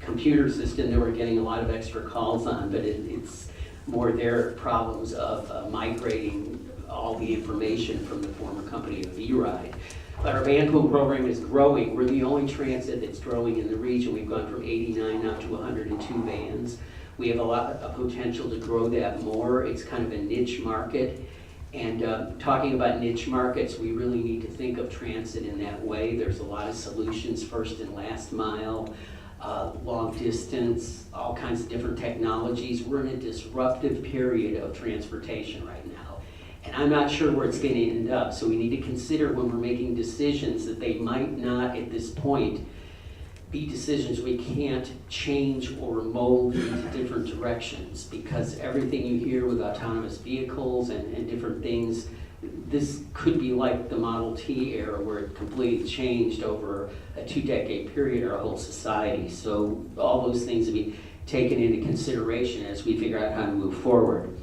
computer system that we're getting a lot of extra calls on, but it's more their problems of migrating all the information from the former company of V-Ride. But our van pool program is growing. We're the only transit that's growing in the region. We've gone from 89 now to 102 vans. We have a lot of potential to grow that more. It's kind of a niche market. And talking about niche markets, we really need to think of transit in that way. There's a lot of solutions, first and last mile, long distance, all kinds of different technologies. We're in a disruptive period of transportation right now. And I'm not sure where it's going to end up. So we need to consider when we're making decisions that they might not, at this point, be decisions we can't change or mold into different directions, because everything you hear with autonomous vehicles and different things, this could be like the Model T era, where it completely changed over a 2-decade period our whole society. So all those things to be taken into consideration as we figure out how to move forward.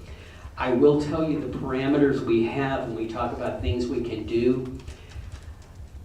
I will tell you the parameters we have when we talk about things we can do.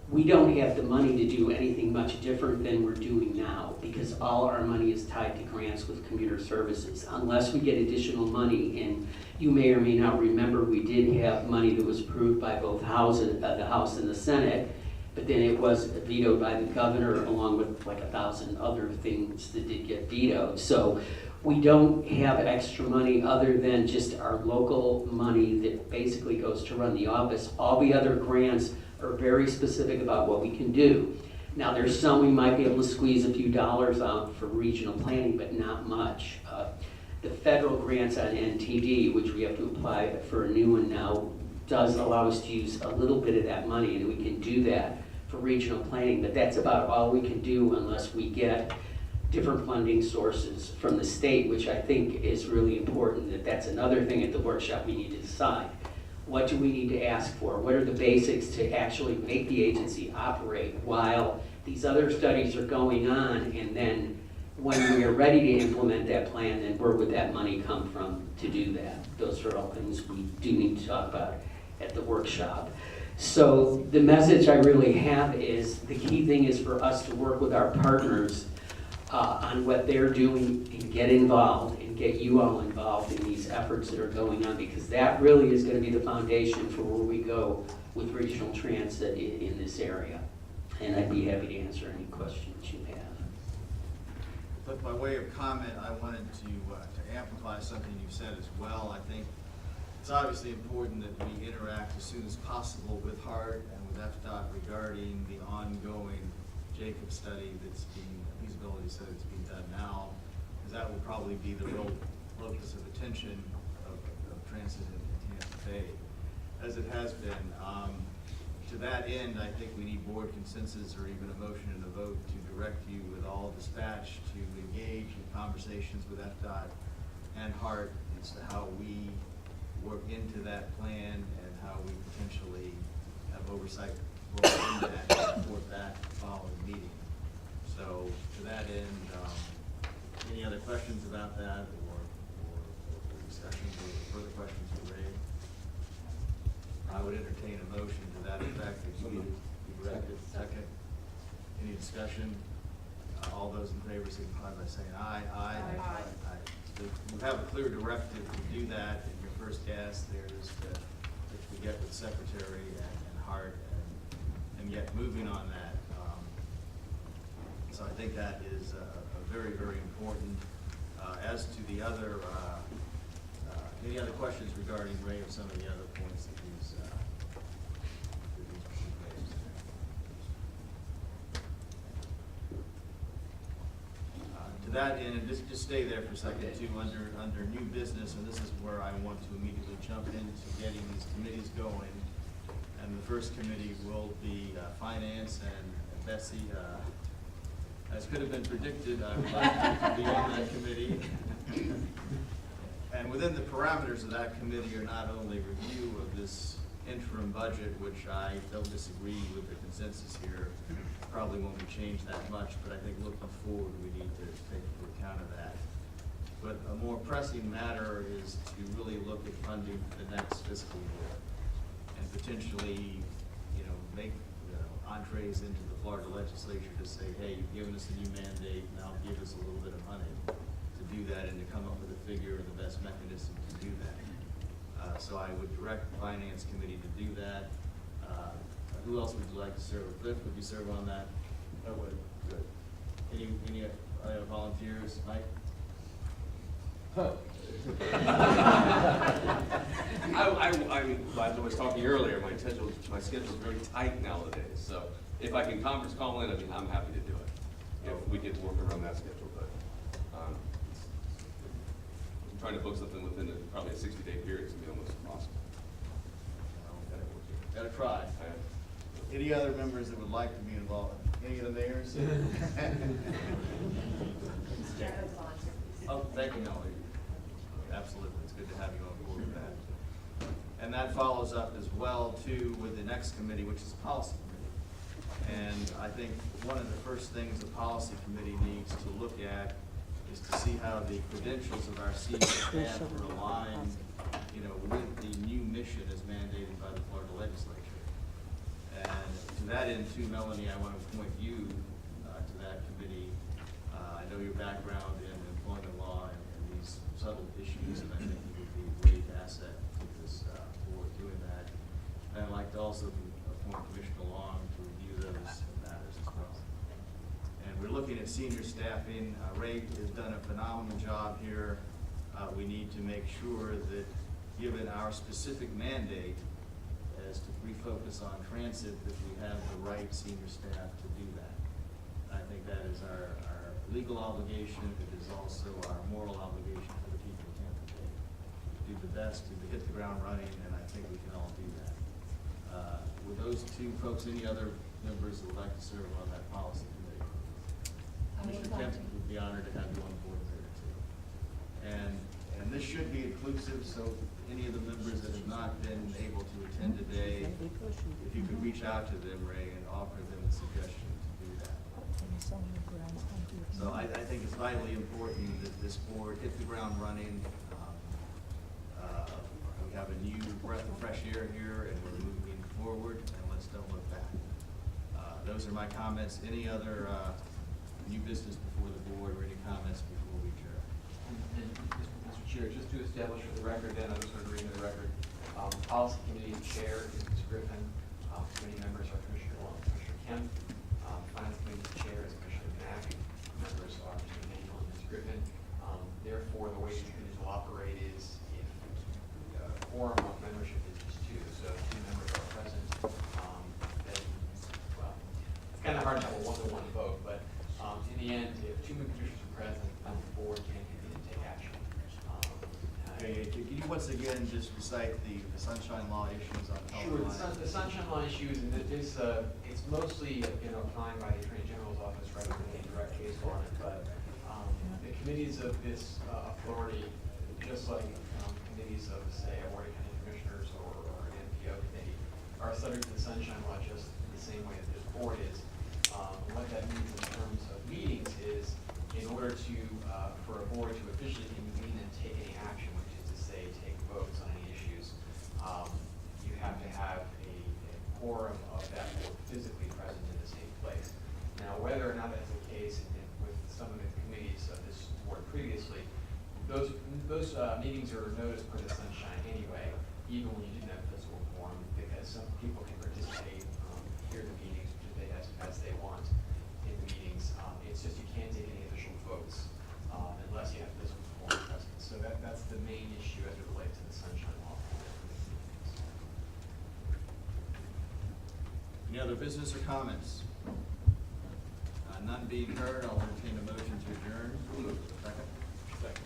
We don't have the money to do anything much different than we're doing now, because all our money is tied to grants with commuter services. Unless we get additional money, and you may or may not remember, we did have money that was approved by both houses, the House and the Senate, but then it was vetoed by the governor, along with like 1,000 other things that did get vetoed. So we don't have extra money other than just our local money that basically goes to run the office. All the other grants are very specific about what we can do. Now there's some we might be able to squeeze a few dollars out for regional planning, but not much. The federal grants on NTD, which we have to apply for a new one now, does allow us to use a little bit of that money, and we can do that for regional planning, but that's about all we can do unless we get different funding sources from the state, which I think is really important. That's another thing at the workshop we need to decide. What do we need to ask for? What are the basics to actually make the agency operate while these other studies are going on? And then when we are ready to implement that plan, then where would that money come from to do that? Those are all things we do need to talk about at the workshop. So the message I really have is, the key thing is for us to work with our partners on what they're doing and get involved and get you all involved in these efforts that are going on, because that really is going to be the foundation for where we go with regional transit in this area. And I'd be happy to answer any questions you have. But by way of comment, I wanted to amplify something you said as well. I think it's obviously important that we interact as soon as possible with HART and with FDOT regarding the ongoing Jacob study that's being, feasibility study that's being done now, because that will probably be the real locus of attention of transit in Tampa Bay, as it has been. To that end, I think we need board consensus or even a motion and a vote to direct you with all dispatch to engage in conversations with FDOT and HART as to how we work into that plan and how we potentially have oversight roll into that and report back the following meeting. So to that end, any other questions about that or discussions or further questions for Ray? I would entertain a motion to that effect. If you directed second. Any discussion? All those in favor signify by saying aye. Aye. Aye. You have a clear directive to do that, and your first ask there is to get with Secretary and HART and get moving on that. So I think that is a very, very important. As to the other, any other questions regarding Ray or some of the other points that he's raised? To that end, and just stay there for a second too, under new business, and this is where I want to immediately jump into getting these committees going. And the first committee will be Finance, and Betsy, as could have been predicted, I would like to be on that committee. And within the parameters of that committee are not only review of this interim budget, which I don't disagree with the consensus here, probably won't be changed that much, but I think looking forward, we need to take into account of that. But a more pressing matter is to really look at funding for the next fiscal year and potentially, make entrees into the Florida legislature to say, hey, you've given us a new mandate, now give us a little bit of money to do that and to come up with a figure and the best mechanism to do that. So I would direct the Finance Committee to do that. Who else would you like to serve? Cliff, would you serve on that? I would. Good. Any volunteers? Mike? I was talking earlier, my schedule is very tight nowadays, so if I can conference call in, I'm happy to do it. If we get to work around that schedule, but I'm trying to book something within probably a 60-day period, it's gonna be almost impossible. Gotta try. Any other members that would like to be involved? Any of the mayors? Oh, thank you, Melody. Absolutely, it's good to have you on board with that. And that follows up as well, too, with the next committee, which is the Policy Committee. And I think one of the first things the Policy Committee needs to look at is to see how the credentials of our senior staff are aligned, with the new mission as mandated by the Florida legislature. And to that end, too, Melanie, I want to point you to that committee. I know your background in employment law and these subtle issues, and I think you would be a great asset to this board doing that. And I'd like to also appoint Commissioner Long to review those matters as well. And we're looking at senior staffing. Ray has done a phenomenal job here. We need to make sure that, given our specific mandate as to refocus on transit, that we have the right senior staff to do that. I think that is our legal obligation. It is also our moral obligation for the people of Tampa Bay. Do the best to hit the ground running, and I think we can all do that. With those two folks, any other members that would like to serve on that policy committee? Commissioner Kemp would be honored to have you on board there too. And this should be inclusive, so any of the members that have not been able to attend today, if you could reach out to them, Ray, and offer them a suggestion to do that. So I think it's vitally important that this board hit the ground running. We have a new breath of fresh air here, and we're moving forward, and let's don't look back. Those are my comments. Any other new business before the board, or any comments before we adjourn? And Mr. Chair, just to establish for the record, then I just want to read into the record, Policy Committee Chair is Ms. Griffin, committee members are Commissioner Long, Commissioner Kemp, Finance Committee Chair is Commissioner Knapp, members are Mr. Nagel and Ms. Griffin. Therefore, the way these committees will operate is if quorum of membership is just two, so if two members are present, then, well, it's kind of hard to have a one-to-one vote, but in the end, if two commissioners are present, then the board can convene and take action. Okay, can you once again just recite the sunshine law issues on Sure, telephone? the sunshine law issues, and it's mostly, applying by the Attorney General's office rather than a direct case on it, but the committees of this authority, just like committees of, say, a Board of County Commissioners or an NPO committee, are subject to the sunshine law just the same way that this board is. And what that means in terms of meetings is, in order to, for a board to officially convene and take any action, which is to say, take votes on any issues, you have to have a quorum of that board physically present in the same place. Now, whether or not that's the case with some of the committees of this board previously, those meetings are noticed per the sunshine anyway, even when you didn't have a physical quorum, because some people can participate, hear the meetings as they want in the meetings. It's just you can't take any official votes unless you have physical quorum present. So that's the main issue as it relates to the sunshine law. Any other business or comments? None being heard, I'll entertain a motion to adjourn. Second. Second.